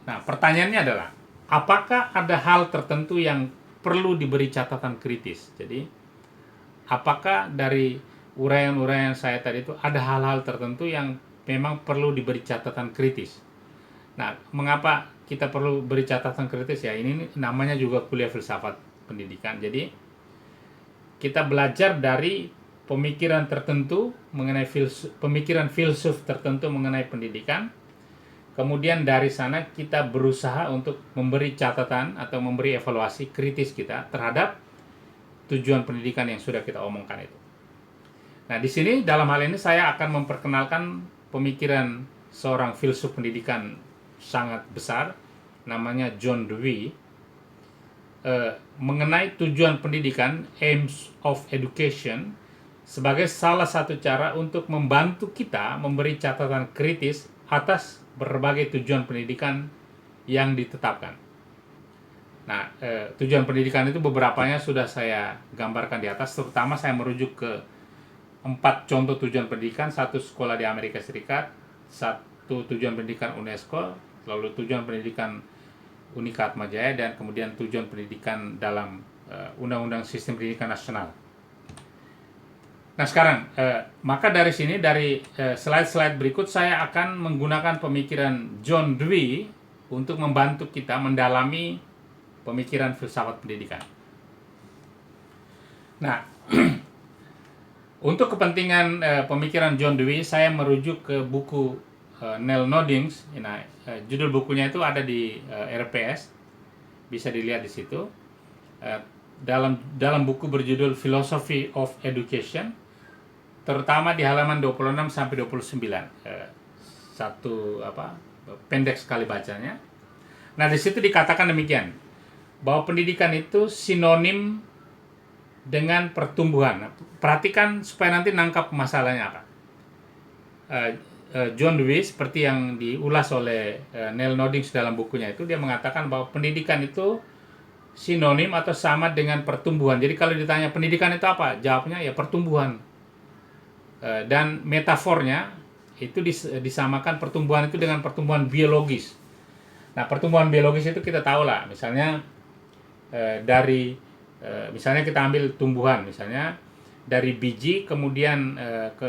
Nah, pertanyaannya adalah, apakah ada hal tertentu yang perlu diberi catatan kritis? Jadi, apakah dari uraian-uraian saya tadi itu ada hal-hal tertentu yang memang perlu diberi catatan kritis? Nah, mengapa kita perlu beri catatan kritis ya? Ini namanya juga kuliah filsafat pendidikan. Jadi, kita belajar dari pemikiran tertentu mengenai pemikiran filsuf tertentu mengenai pendidikan. Kemudian dari sana kita berusaha untuk memberi catatan atau memberi evaluasi kritis kita terhadap tujuan pendidikan yang sudah kita omongkan itu. Nah, di sini dalam hal ini saya akan memperkenalkan pemikiran seorang filsuf pendidikan sangat besar, namanya John Dewey, mengenai tujuan pendidikan, aims of education, sebagai salah satu cara untuk membantu kita memberi catatan kritis atas berbagai tujuan pendidikan yang ditetapkan. Nah, tujuan pendidikan itu beberapanya sudah saya gambarkan di atas, terutama saya merujuk ke 4 contoh tujuan pendidikan, 1 sekolah di Amerika Serikat, 1 tujuan pendidikan UNESCO, lalu tujuan pendidikan Unika Atmajaya, dan kemudian tujuan pendidikan dalam Undang-Undang Sistem Pendidikan Nasional. Nah sekarang, maka dari sini, dari slide-slide berikut saya akan menggunakan pemikiran John Dewey untuk membantu kita mendalami pemikiran filsafat pendidikan. Nah, untuk kepentingan pemikiran John Dewey, saya merujuk ke buku Neil Noddings. Nah, judul bukunya itu ada di RPS, bisa dilihat di situ. Dalam buku berjudul Philosophy of Education, terutama di halaman 26 sampai 29, pendek sekali bacanya. Nah, di situ dikatakan demikian, bahwa pendidikan itu sinonim dengan pertumbuhan. Nah, perhatikan supaya nanti nangkap masalahnya apa. John Dewey, seperti yang diulas oleh Neil Noddings dalam bukunya itu, dia mengatakan bahwa pendidikan itu sinonim atau sama dengan pertumbuhan. Jadi kalau ditanya pendidikan itu apa? Jawabnya ya pertumbuhan. Dan metafornya itu disamakan pertumbuhan itu dengan pertumbuhan biologis. Nah, pertumbuhan biologis itu kita tahu lah, misalnya misalnya kita ambil tumbuhan, misalnya dari biji kemudian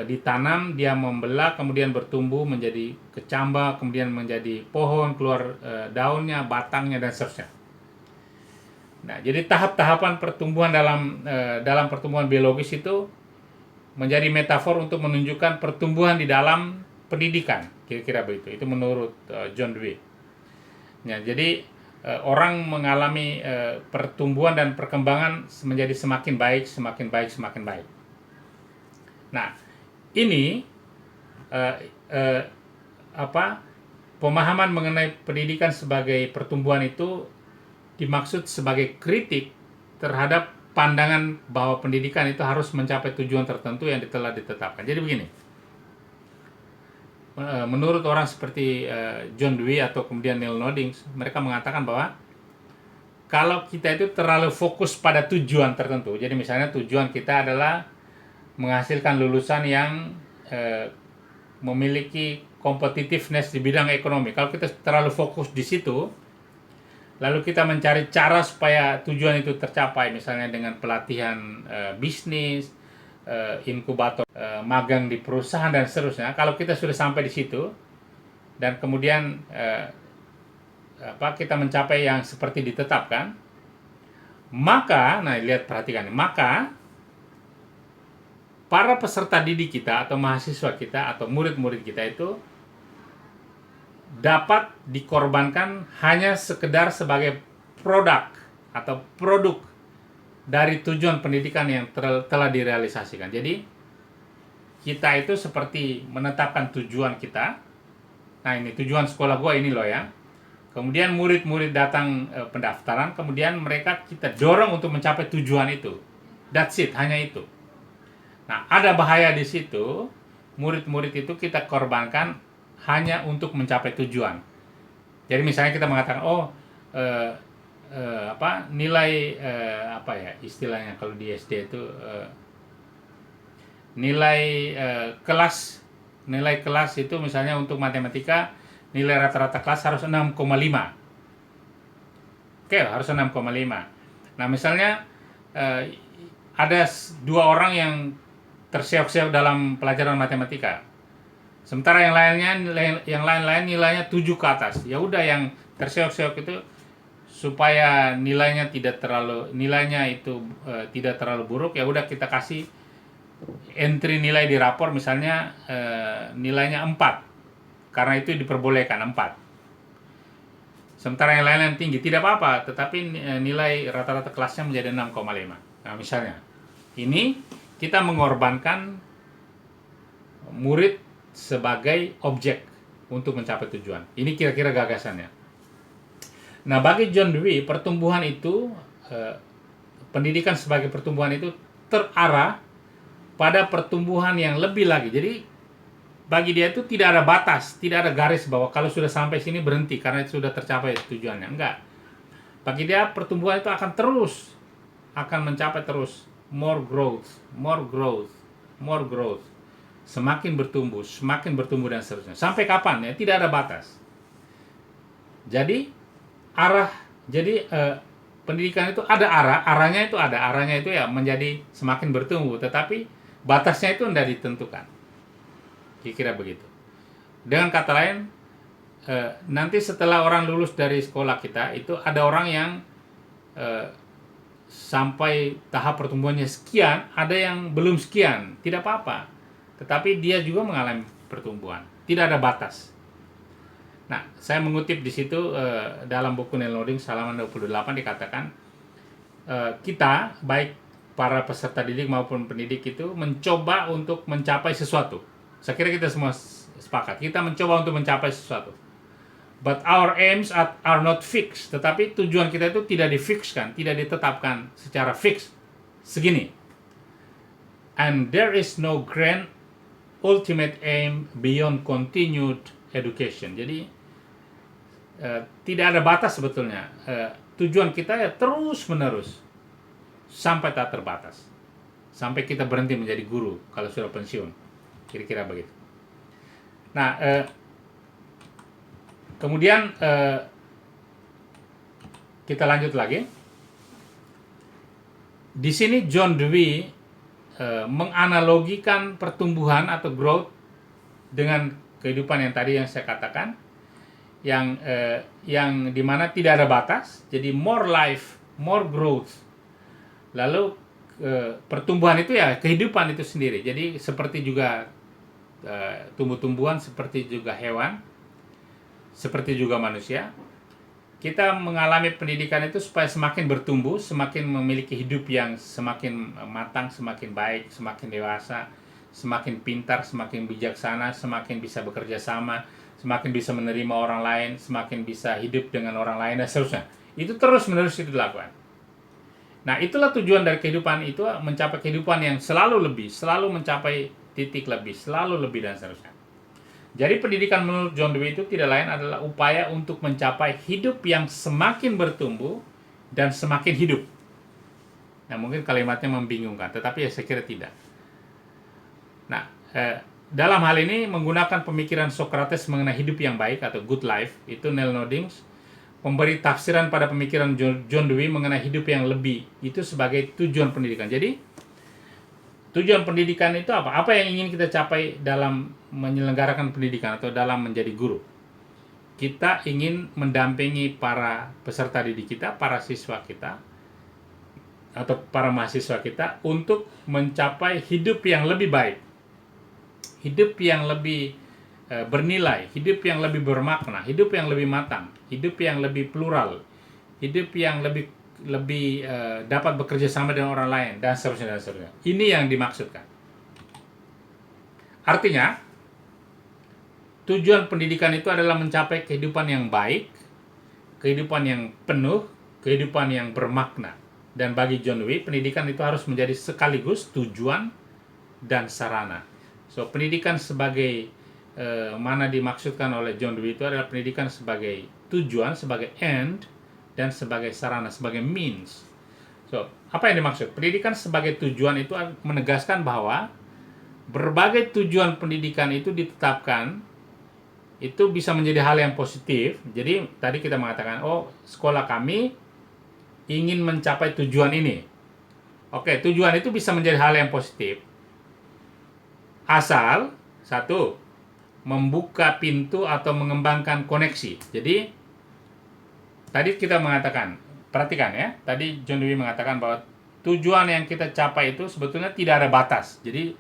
ditanam, dia membelah, kemudian bertumbuh menjadi kecambah, kemudian menjadi pohon, keluar daunnya, batangnya dan seterusnya. Nah, jadi tahap-tahapan pertumbuhan dalam pertumbuhan biologis itu menjadi metafor untuk menunjukkan pertumbuhan di dalam pendidikan, kira-kira begitu. Itu menurut John Dewey. Ya, jadi orang mengalami pertumbuhan dan perkembangan menjadi semakin baik, semakin baik, semakin baik. Nah, ini pemahaman mengenai pendidikan sebagai pertumbuhan itu dimaksud sebagai kritik terhadap pandangan bahwa pendidikan itu harus mencapai tujuan tertentu yang telah ditetapkan. Jadi begini, menurut orang seperti John Dewey atau kemudian Neil Nodings, mereka mengatakan bahwa kalau kita itu terlalu fokus pada tujuan tertentu, jadi misalnya tujuan kita adalah menghasilkan lulusan yang memiliki competitiveness di bidang ekonomi. Kalau kita terlalu fokus di situ, lalu kita mencari cara supaya tujuan itu tercapai, misalnya dengan pelatihan bisnis, inkubator, magang di perusahaan dan seterusnya. Kalau kita sudah sampai di situ dan kemudian kita mencapai yang seperti ditetapkan, maka, nah lihat perhatikan, maka para peserta didik kita atau mahasiswa kita atau murid-murid kita itu dapat dikorbankan hanya sekedar sebagai produk atau produk dari tujuan pendidikan yang telah direalisasikan. Jadi kita itu seperti menetapkan tujuan kita. Nah, ini tujuan sekolah gua ini loh ya. Kemudian murid-murid datang pendaftaran, kemudian mereka kita dorong untuk mencapai tujuan itu. That's it, hanya itu. Nah, ada bahaya di situ. Murid-murid itu kita korbankan hanya untuk mencapai tujuan. Jadi misalnya kita mengatakan, nilai istilahnya kalau di SD itu nilai kelas itu misalnya untuk matematika nilai rata-rata kelas harus 6,5. Oke, harus 6,5. Nah, misalnya ada 2 orang yang terseok-seok dalam pelajaran matematika. Sementara yang lain-lain nilainya 7 ke atas. Ya udah yang terseok-seok itu supaya nilainya tidak terlalu buruk, ya udah kita kasih entry nilai di rapor misalnya nilainya 4, karena itu diperbolehkan 4. Sementara yang lain-lain tinggi tidak apa-apa, tetapi nilai rata-rata kelasnya menjadi 6,5. Nah, misalnya ini kita mengorbankan murid sebagai objek untuk mencapai tujuan. Ini kira-kira gagasannya. Nah, bagi John Dewey, pertumbuhan itu, pendidikan sebagai pertumbuhan itu terarah pada pertumbuhan yang lebih lagi. Jadi, bagi dia itu tidak ada batas, tidak ada garis bahwa kalau sudah sampai sini berhenti karena sudah tercapai tujuannya. Enggak. Bagi dia, pertumbuhan itu akan mencapai terus. More growth, more growth, more growth. Semakin bertumbuh dan seterusnya. Sampai kapan? Ya, tidak ada batas. Jadi, pendidikan itu ada arahnya itu ya menjadi semakin bertumbuh, tetapi batasnya itu tidak ditentukan. Kira-kira begitu. Dengan kata lain, nanti setelah orang lulus dari sekolah kita, itu ada orang yang sampai tahap pertumbuhannya sekian, ada yang belum sekian, tidak apa-apa. Tetapi dia juga mengalami pertumbuhan, tidak ada batas. Nah, saya mengutip di situ dalam buku Neil Nodings halaman 28 dikatakan kita, baik para peserta didik maupun pendidik itu mencoba untuk mencapai sesuatu. Saya kira kita semua sepakat, kita mencoba untuk mencapai sesuatu. But our aims are not fixed. Tetapi tujuan kita itu tidak difikskan, tidak ditetapkan secara fix. Segini. And there is no grand ultimate aim beyond continued education. Jadi tidak ada batas sebetulnya. Tujuan kita ya terus menerus sampai tak terbatas, sampai kita berhenti menjadi guru kalau sudah pensiun, kira-kira begitu. Nah, kemudian kita lanjut lagi. Di sini John Dewey menganalogikan pertumbuhan atau growth dengan kehidupan yang tadi yang saya katakan, yang dimana tidak ada batas. Jadi more life, more growth. Lalu pertumbuhan itu ya kehidupan itu sendiri. Jadi seperti juga tumbuh-tumbuhan, seperti juga hewan, seperti juga manusia, kita mengalami pendidikan itu supaya semakin bertumbuh, semakin memiliki hidup yang semakin matang, semakin baik, semakin dewasa, semakin pintar, semakin bijaksana, semakin bisa bekerja sama, semakin bisa menerima orang lain, semakin bisa hidup dengan orang lain, dan seterusnya. Itu terus-menerus itu dilakukan. Nah, itulah tujuan dari kehidupan itu, mencapai kehidupan yang selalu lebih, selalu mencapai titik lebih, selalu lebih, dan seterusnya. Jadi pendidikan menurut John Dewey itu tidak lain adalah upaya untuk mencapai hidup yang semakin bertumbuh dan semakin hidup. Nah, mungkin kalimatnya membingungkan, tetapi ya saya kira tidak. Nah, dalam hal ini menggunakan pemikiran Socrates mengenai hidup yang baik atau good life, itu Neil Nordings memberi tafsiran pada pemikiran John Dewey mengenai hidup yang lebih, itu sebagai tujuan pendidikan. Jadi, tujuan pendidikan itu apa? Apa yang ingin kita capai dalam menyelenggarakan pendidikan atau dalam menjadi guru? Kita ingin mendampingi para peserta didik kita, para siswa kita, atau para mahasiswa kita untuk mencapai hidup yang lebih baik, hidup yang lebih bernilai, hidup yang lebih bermakna, hidup yang lebih matang, hidup yang lebih plural, hidup yang lebih dapat bekerja sama dengan orang lain, dan seterusnya, dan seterusnya. Ini yang dimaksudkan. Artinya, tujuan pendidikan itu adalah mencapai kehidupan yang baik, kehidupan yang penuh, kehidupan yang bermakna. Dan bagi John Dewey, pendidikan itu harus menjadi sekaligus tujuan dan sarana. So, pendidikan sebagai mana dimaksudkan oleh John Dewey itu adalah pendidikan sebagai tujuan, sebagai end, dan sebagai sarana, sebagai means. So, apa yang dimaksud? Pendidikan sebagai tujuan itu menegaskan bahwa berbagai tujuan pendidikan itu ditetapkan, itu bisa menjadi hal yang positif. Jadi, tadi kita mengatakan, oh, sekolah kami ingin mencapai tujuan ini. Oke, tujuan itu bisa menjadi hal yang positif. Asal, satu, membuka pintu atau mengembangkan koneksi. Jadi, tadi kita mengatakan, perhatikan ya, tadi John Dewey mengatakan bahwa tujuan yang kita capai itu sebetulnya tidak ada batas. Jadi,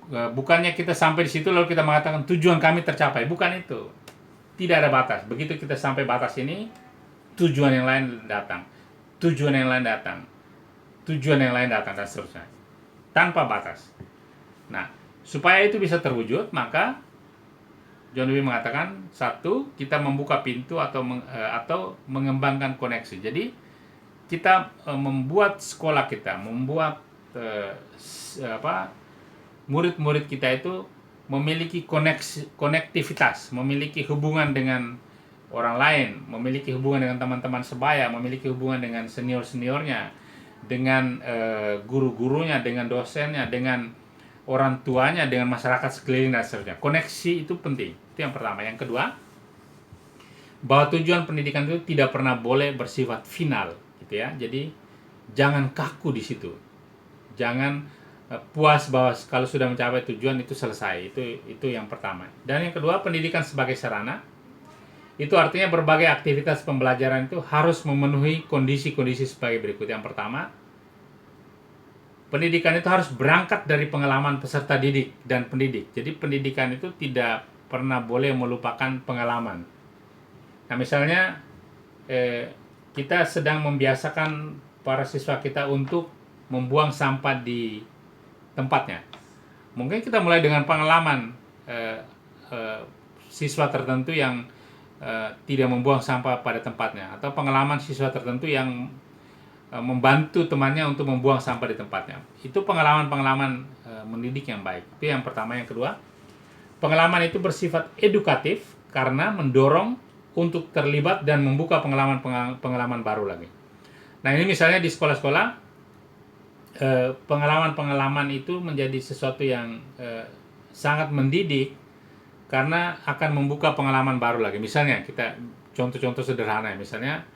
bukannya kita sampai di situ lalu kita mengatakan tujuan kami tercapai. Bukan itu. Tidak ada batas. Begitu kita sampai batas ini, tujuan yang lain datang. Tujuan yang lain datang. Tujuan yang lain datang, dan seterusnya. Tanpa batas. Nah, supaya itu bisa terwujud, maka John Dewey mengatakan, satu, kita membuka pintu atau mengembangkan koneksi. Jadi, kita membuat sekolah kita, membuat murid-murid kita itu memiliki konektivitas, memiliki hubungan dengan orang lain, memiliki hubungan dengan teman-teman sebaya, memiliki hubungan dengan senior-seniornya, dengan guru-gurunya, dengan dosennya, dengan orang tuanya, dengan masyarakat sekeliling, dan seterusnya. Koneksi itu penting. Itu yang pertama. Yang kedua, bahwa tujuan pendidikan itu tidak pernah boleh bersifat final, gitu ya. Jadi jangan kaku di situ. Jangan puas bahwa kalau sudah mencapai tujuan itu selesai. Itu yang pertama. Dan yang kedua, pendidikan sebagai sarana. Itu artinya berbagai aktivitas pembelajaran itu harus memenuhi kondisi-kondisi sebagai berikut. Yang pertama, pendidikan itu harus berangkat dari pengalaman peserta didik dan pendidik. Jadi pendidikan itu tidak pernah boleh melupakan pengalaman. Nah, misalnya kita sedang membiasakan para siswa kita untuk membuang sampah di tempatnya. Mungkin kita mulai dengan pengalaman siswa tertentu yang tidak membuang sampah pada tempatnya, atau pengalaman siswa tertentu yang membantu temannya untuk membuang sampah di tempatnya. Itu pengalaman-pengalaman mendidik yang baik. Itu yang pertama. Yang kedua, pengalaman itu bersifat edukatif karena mendorong untuk terlibat dan membuka pengalaman baru lagi. Nah, ini misalnya di sekolah-sekolah, pengalaman-pengalaman itu menjadi sesuatu yang sangat mendidik karena akan membuka pengalaman baru lagi. Misalnya, kita contoh-contoh sederhana, misalnya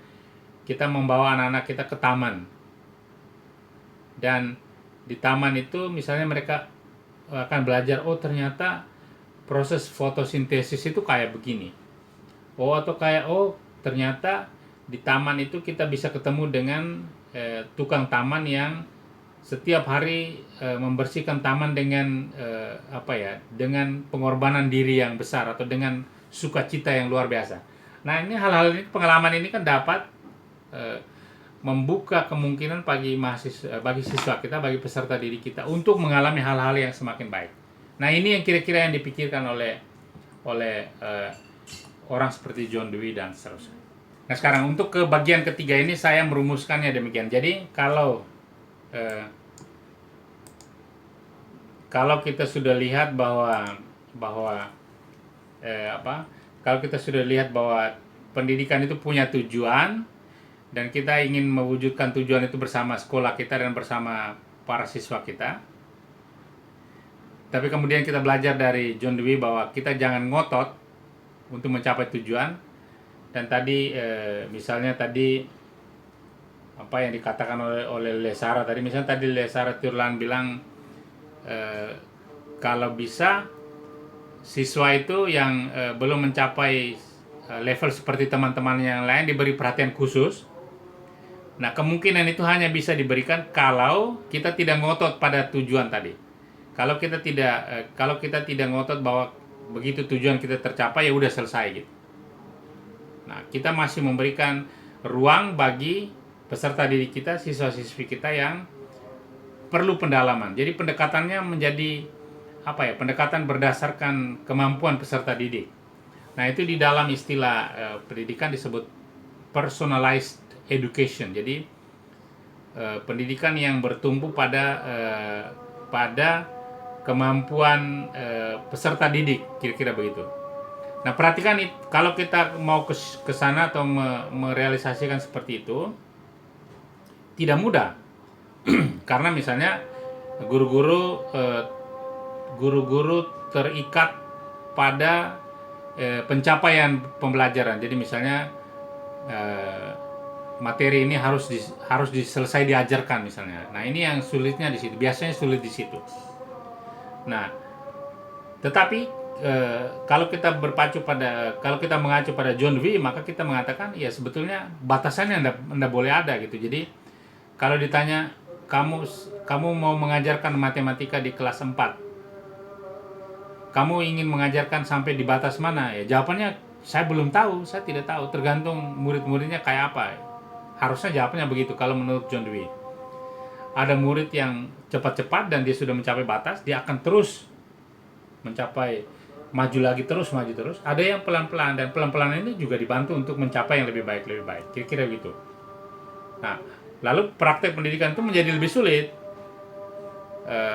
kita membawa anak-anak kita ke taman, dan di taman itu misalnya mereka akan belajar, oh ternyata proses fotosintesis itu kayak begini, atau kayak, oh ternyata di taman itu kita bisa ketemu dengan tukang taman yang setiap hari membersihkan taman dengan dengan pengorbanan diri yang besar, atau dengan sukacita yang luar biasa. Nah, ini hal-hal ini, pengalaman ini kan dapat membuka kemungkinan bagi siswa kita, bagi peserta didik kita untuk mengalami hal-hal yang semakin baik. Nah, ini yang kira-kira yang dipikirkan oleh orang seperti John Dewey dan seterusnya. Nah, sekarang untuk ke bagian ketiga ini saya merumuskannya demikian. Jadi kalau kita sudah lihat bahwa bahwa kalau kita sudah lihat bahwa pendidikan itu punya tujuan dan kita ingin mewujudkan tujuan itu bersama sekolah kita dan bersama para siswa kita. Tapi kemudian kita belajar dari John Dewey bahwa kita jangan ngotot untuk mencapai tujuan. Dan tadi misalnya tadi apa yang dikatakan oleh Lesara tadi, misalnya tadi Lesara Turlan bilang kalau bisa siswa itu yang belum mencapai level seperti teman-teman yang lain diberi perhatian khusus. Nah, kemungkinan itu hanya bisa diberikan kalau kita tidak ngotot pada tujuan tadi. Kalau kita tidak ngotot bahwa begitu tujuan kita tercapai ya udah selesai gitu. Nah, kita masih memberikan ruang bagi peserta didik kita, siswa-siswi kita yang perlu pendalaman. Jadi pendekatannya menjadi pendekatan berdasarkan kemampuan peserta didik. Nah, itu di dalam istilah pendidikan disebut personalized education. Jadi pendidikan yang bertumpu pada kemampuan peserta didik, kira-kira begitu. Nah, perhatikan kalau kita mau ke sana atau merealisasikan seperti itu tidak mudah. Karena misalnya guru-guru terikat pada pencapaian pembelajaran. Jadi misalnya materi ini harus selesai diajarkan misalnya. Nah, ini yang sulitnya di situ. Biasanya sulit di situ. Nah, tetapi kalau kita mengacu pada John Dewey, maka kita mengatakan ya sebetulnya batasannya anda boleh ada gitu. Jadi kalau ditanya kamu mau mengajarkan matematika di kelas 4, kamu ingin mengajarkan sampai di batas mana? Ya jawabannya saya belum tahu, saya tidak tahu, tergantung murid-muridnya kayak apa. Harusnya jawabannya begitu kalau menurut John Dewey. Ada murid yang cepat-cepat dan dia sudah mencapai batas, dia akan terus mencapai, maju terus. Ada yang pelan-pelan, dan pelan-pelan ini juga dibantu untuk mencapai yang lebih baik. Kira-kira gitu. Nah, lalu praktek pendidikan itu menjadi lebih sulit.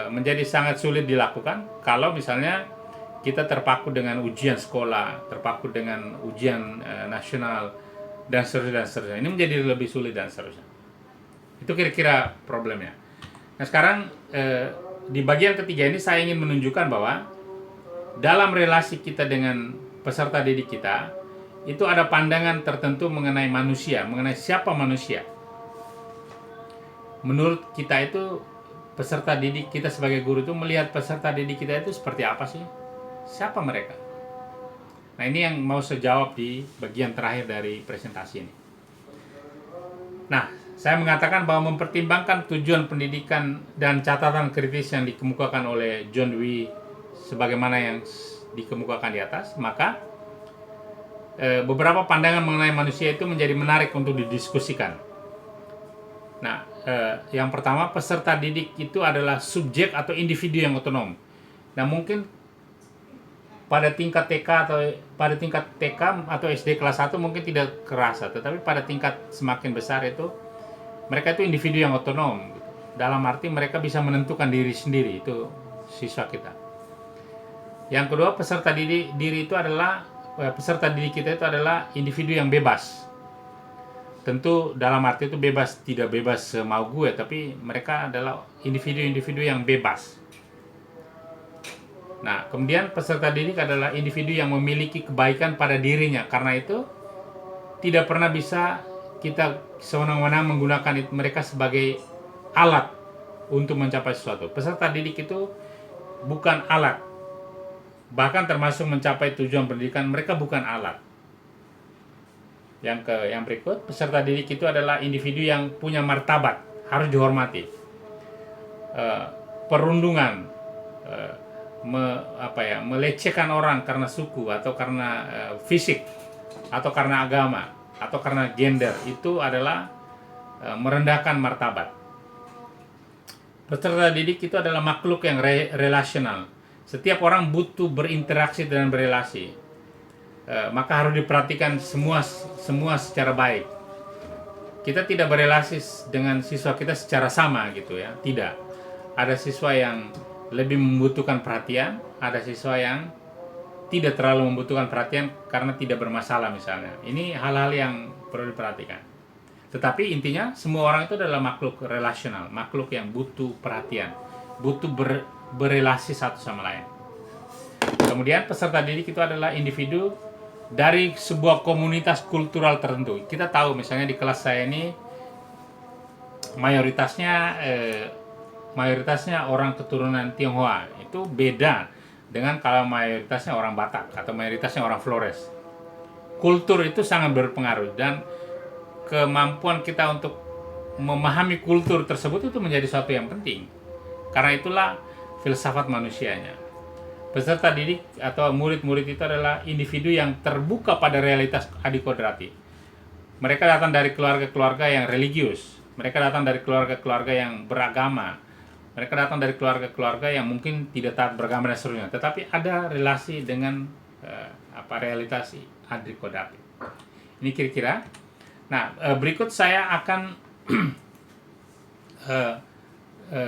Menjadi sangat sulit dilakukan kalau misalnya kita terpaku dengan ujian sekolah, terpaku dengan ujian nasional, dan seterusnya. Ini menjadi lebih sulit dan seterusnya. Itu kira-kira problemnya. Nah, sekarang di bagian ketiga ini saya ingin menunjukkan bahwa dalam relasi kita dengan peserta didik kita, itu ada pandangan tertentu mengenai manusia, mengenai siapa manusia. Menurut kita itu, peserta didik kita sebagai guru itu melihat peserta didik kita itu seperti apa sih? Siapa mereka? Nah, ini yang mau saya jawab di bagian terakhir dari presentasi ini. Nah, saya mengatakan bahwa mempertimbangkan tujuan pendidikan dan catatan kritis yang dikemukakan oleh John Dewey sebagaimana yang dikemukakan di atas, maka beberapa pandangan mengenai manusia itu menjadi menarik untuk didiskusikan. Nah, yang pertama, peserta didik itu adalah subjek atau individu yang otonom. Nah, mungkin pada tingkat TK atau SD kelas 1 mungkin tidak kerasa, tetapi pada tingkat semakin besar itu mereka itu individu yang otonom. Dalam arti mereka bisa menentukan diri sendiri, itu siswa kita. Yang kedua, peserta didik kita itu adalah individu yang bebas. Tentu dalam arti itu bebas, tidak bebas semau gue, tapi mereka adalah individu-individu yang bebas. Nah, kemudian peserta didik adalah individu yang memiliki kebaikan pada dirinya. Karena itu tidak pernah bisa kita sewenang-wenang menggunakan mereka sebagai alat untuk mencapai sesuatu. Peserta didik itu bukan alat. Bahkan termasuk mencapai tujuan pendidikan, mereka bukan alat. Yang berikut, peserta didik itu adalah individu yang punya martabat, harus dihormati. Perundungan, melecehkan orang karena suku atau karena fisik atau karena agama atau karena gender, itu adalah merendahkan martabat. Peserta didik itu adalah makhluk yang relasional. Setiap orang butuh berinteraksi dan berelasi, maka harus diperhatikan semua secara baik. Kita tidak berelasi dengan siswa kita secara sama gitu ya, tidak. Ada siswa yang lebih membutuhkan perhatian, ada siswa yang tidak terlalu membutuhkan perhatian karena tidak bermasalah misalnya. Ini hal-hal yang perlu diperhatikan. Tetapi intinya semua orang itu adalah makhluk relasional, makhluk yang butuh perhatian, butuh berelasi satu sama lain. Kemudian peserta didik itu adalah individu dari sebuah komunitas kultural tertentu. Kita tahu misalnya di kelas saya ini mayoritasnya orang keturunan Tionghoa. Itu beda dengan kalau mayoritasnya orang Batak atau mayoritasnya orang Flores. Kultur itu sangat berpengaruh dan kemampuan kita untuk memahami kultur tersebut itu menjadi sesuatu yang penting. Karena itulah filsafat manusianya. Peserta didik atau murid-murid itu adalah individu yang terbuka pada realitas adikodrati. Mereka datang dari keluarga-keluarga yang religius. Mereka datang dari keluarga-keluarga yang beragama. Mereka datang dari keluarga-keluarga yang mungkin tidak taat beragama dan seterusnya. Tetapi ada relasi dengan realitas adikodrati. Ini kira-kira. Nah, berikut saya akan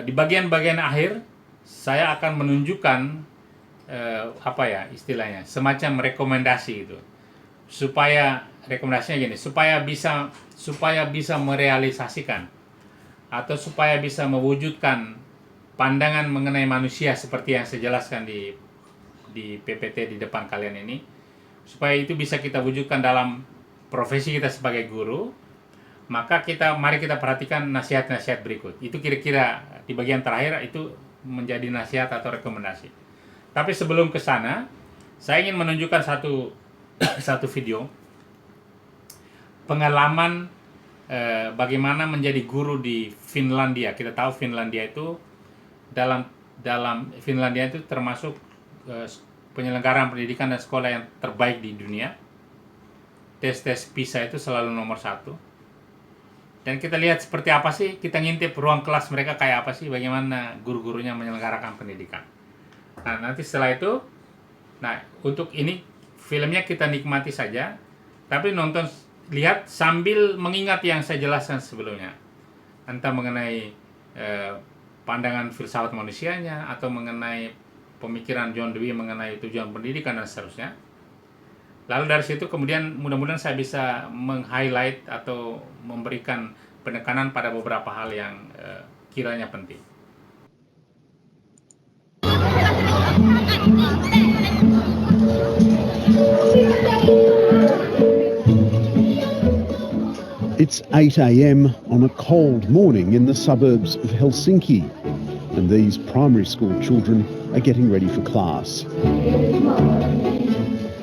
di bagian-bagian akhir saya akan menunjukkan istilahnya semacam rekomendasi itu, supaya rekomendasinya gini, supaya bisa merealisasikan atau supaya bisa mewujudkan pandangan mengenai manusia seperti yang saya jelaskan di PPT di depan kalian ini, supaya itu bisa kita wujudkan dalam profesi kita sebagai guru. Maka mari kita perhatikan nasihat-nasihat berikut. Itu kira-kira di bagian terakhir itu menjadi nasihat atau rekomendasi. Tapi sebelum ke sana, saya ingin menunjukkan satu video pengalaman bagaimana menjadi guru di Finlandia. Kita tahu Finlandia itu dalam Finlandia itu termasuk penyelenggaraan pendidikan dan sekolah yang terbaik di dunia. Tes PISA itu selalu nomor 1. Dan kita lihat seperti apa sih, kita ngintip ruang kelas mereka kayak apa sih, bagaimana guru-gurunya menyelenggarakan pendidikan. Nah, nanti setelah itu, untuk ini filmnya kita nikmati saja, tapi lihat sambil mengingat yang saya jelaskan sebelumnya, entah mengenai pandangan filsafat manusianya atau mengenai pemikiran John Dewey mengenai tujuan pendidikan dan seterusnya. Lalu dari situ kemudian mudah-mudahan saya bisa meng-highlight atau memberikan penekanan pada beberapa hal yang kiranya penting. It's 8 a.m. on a cold morning in the suburbs of Helsinki, and these primary school children are getting ready for class.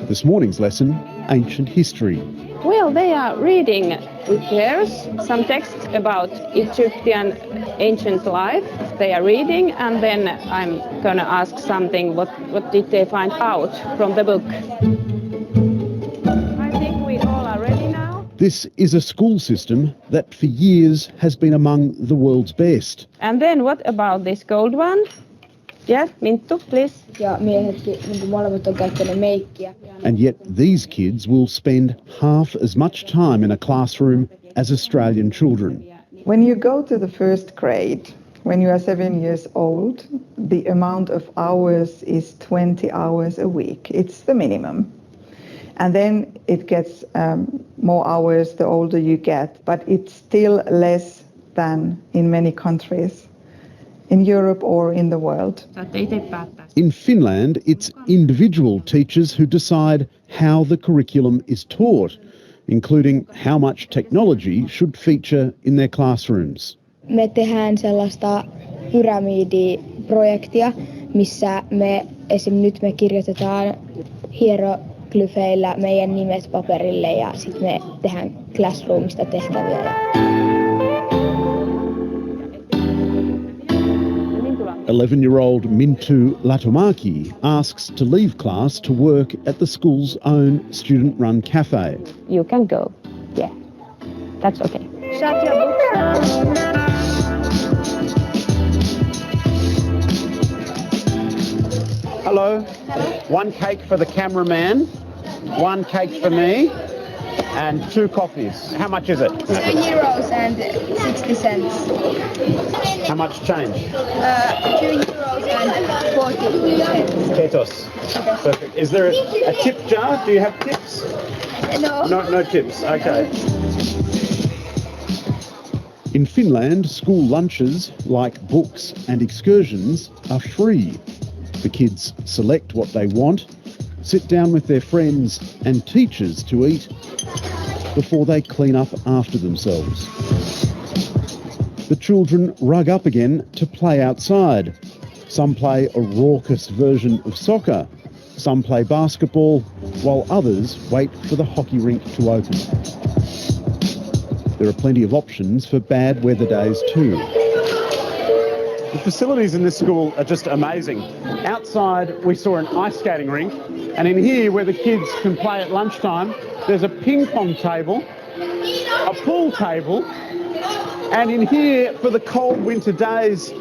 This morning's lesson, ancient history. Well, they are reading repairs, some text about Egyptian ancient life. They are reading, and then I'm going to ask something, what did they find out from the book? I think we all are ready now. This is a school system that for years has been among the world's best. And then what about this gold one? Yeah, Minttu, please. Ja miehetkin molemmat on käyttänyt meikkiä. And yet these kids will spend half as much time in a classroom as Australian children. When you go to the first grade, when you are 7 years old, the amount of hours is 20 hours a week. It's the minimum. And then it gets more hours the older you get, but it's still less than in many countries in Europe or in the world. In Finland, it's individual teachers who decide how the curriculum is taught, including how much technology should feature in their classrooms. Me tehdään sellaista pyramidiprojektia, missä nyt me kirjoitetaan hieroglyfeillä meidän nimet paperille ja sitten me tehdään Classroomista tehtäviä. 11-year-old Mintu Latumaki asks to leave class to work at the school's own student-run cafe. You can go. Yeah, that's okay. Shut your books down. Hello. One cake for the cameraman, one cake for me, and 2 coffees. How much is it? €2 and 60 cents. How much change? €2 and 40 Ketos. Perfect. Is there a tip jar? Do you have tips? No. No tips. Okay. In Finland, school lunches, like books and excursions, are free. The kids select what they want, sit down with their friends and teachers to eat before they clean up after themselves. The children rug up again to play outside. Some play a raucous version of soccer. Some play basketball, while others wait for the hockey rink to open. There are plenty of options for bad weather days too. The facilities in this school are just amazing. Outside we saw an ice skating rink, and in here where the kids can play at lunchtime, there's a ping pong table, a pool table, and in here for the cold winter days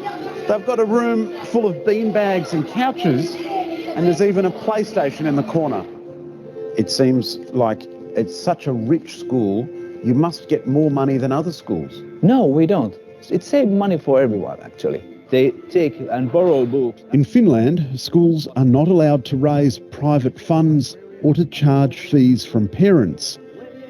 they've got a room full of beanbags and couches, and there's even a PlayStation in the corner. It seems like it's such a rich school, you must get more money than other schools. No, we don't. It saves money for everyone, actually. They take and borrow books. In Finland, schools are not allowed to raise private funds or to charge fees from parents.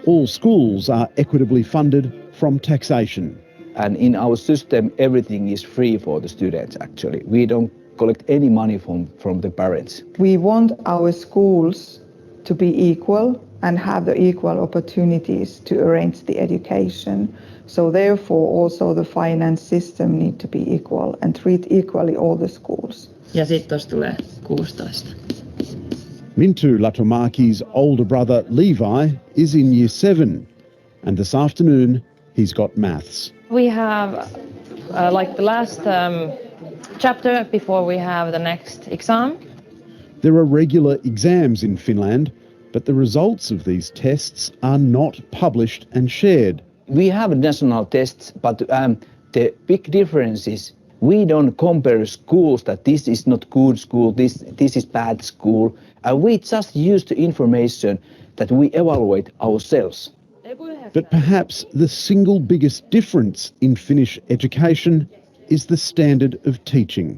All schools are equitably funded from taxation. And in our system, everything is free for the students, actually. We don't collect any money from the parents. We want our schools to be equal and have the equal opportunities to arrange the education. So therefore also the finance system need to be equal and treat equally all the schools. Ja sitten tuossa tulee 16. Mintu Latomaki's older brother Levi is in year 7, and this afternoon he's got maths. We have like the last chapter before we have the next exam. There are regular exams in Finland, but the results of these tests are not published and shared. We have national tests, but the big difference is we don't compare schools that this is not good school, this is bad school. We just use the information that we evaluate ourselves. But perhaps the single biggest difference in Finnish education is the standard of teaching.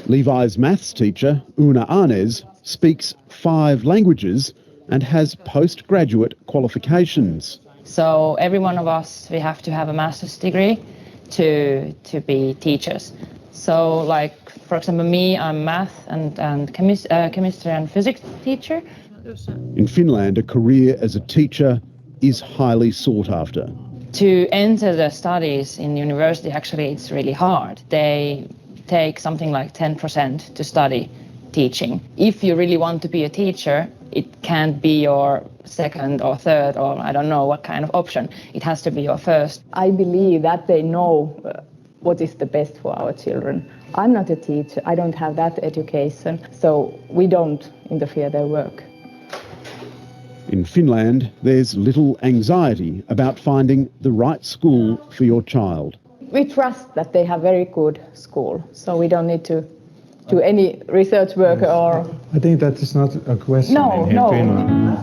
Levi's maths teacher, Una Arnes, speaks 5 languages and has postgraduate qualifications. So every one of us, we have to have a master's degree to be teachers. So like, for example, me, I'm math and chemistry and physics teacher. In Finland, a career as a teacher is highly sought after. To enter the studies in university, actually, it's really hard. They take something like 10% to study teaching. If you really want to be a teacher, it can't be your second or third or I don't know what kind of option. It has to be your first. I believe that they know what is the best for our children. I'm not a teacher, I don't have that education, so we don't interfere their work. In Finland, there's little anxiety about finding the right school for your child. We trust that they have very good school, so we don't need to do any research work or... I think that is not a question in Finland.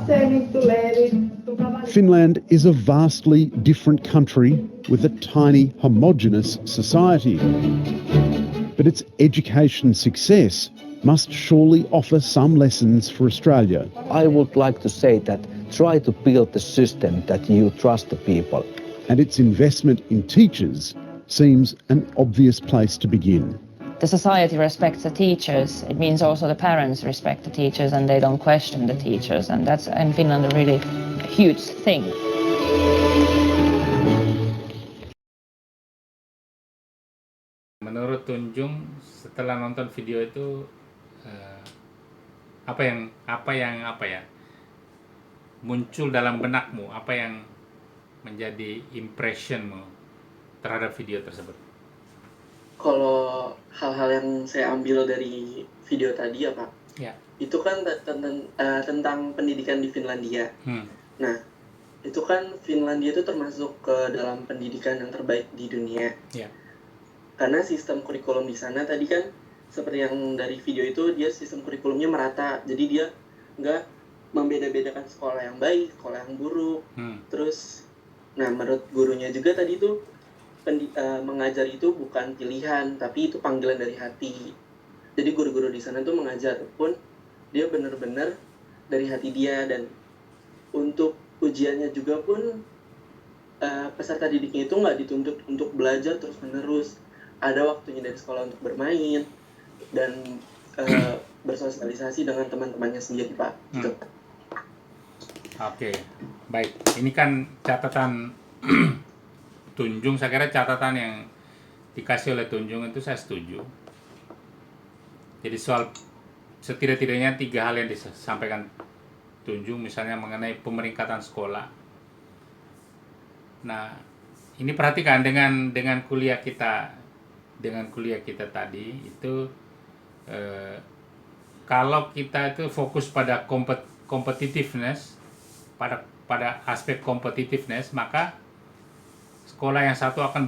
Finland is a vastly different country with a tiny, homogenous society. But its education success must surely offer some lessons for Australia. I would like to say that try to build the system that you trust the people. And its investment in teachers seems an obvious place to begin. The society respects the teachers. It means also the parents respect the teachers and they don't question the teachers. And that's in Finland a really huge thing. Menurut Tunjung, setelah nonton video itu apa yang muncul dalam benakmu, apa yang menjadi impressionmu terhadap video tersebut? Kalau hal-hal yang saya ambil dari video tadi ya Pak, ya. Itu kan tentang pendidikan di Finlandia. Nah, itu kan Finlandia itu termasuk ke dalam pendidikan yang terbaik di dunia. Ya. Karena sistem kurikulum di sana tadi kan seperti yang dari video itu dia sistem kurikulumnya merata, jadi dia nggak membeda-bedakan sekolah yang baik, sekolah yang buruk. Terus, nah menurut gurunya juga tadi itu mengajar itu bukan pilihan, tapi itu panggilan dari hati. Jadi guru-guru di sana tuh mengajar pun dia benar-benar dari hati dia, dan untuk ujiannya juga pun peserta didiknya itu nggak dituntut untuk belajar terus-menerus. Ada waktunya dari sekolah untuk bermain dan bersosialisasi dengan teman-temannya sendiri, Pak. Gitu. Oke, baik. Ini kan catatan Tunjung, saya kira catatan yang dikasih oleh Tunjung itu saya setuju. Jadi soal setidak-tidaknya 3 hal yang disampaikan Tunjung, misalnya mengenai pemeringkatan sekolah. Nah, ini perhatikan dengan kuliah kita tadi itu kalau kita itu fokus pada competitiveness, pada aspek competitiveness, maka sekolah yang satu akan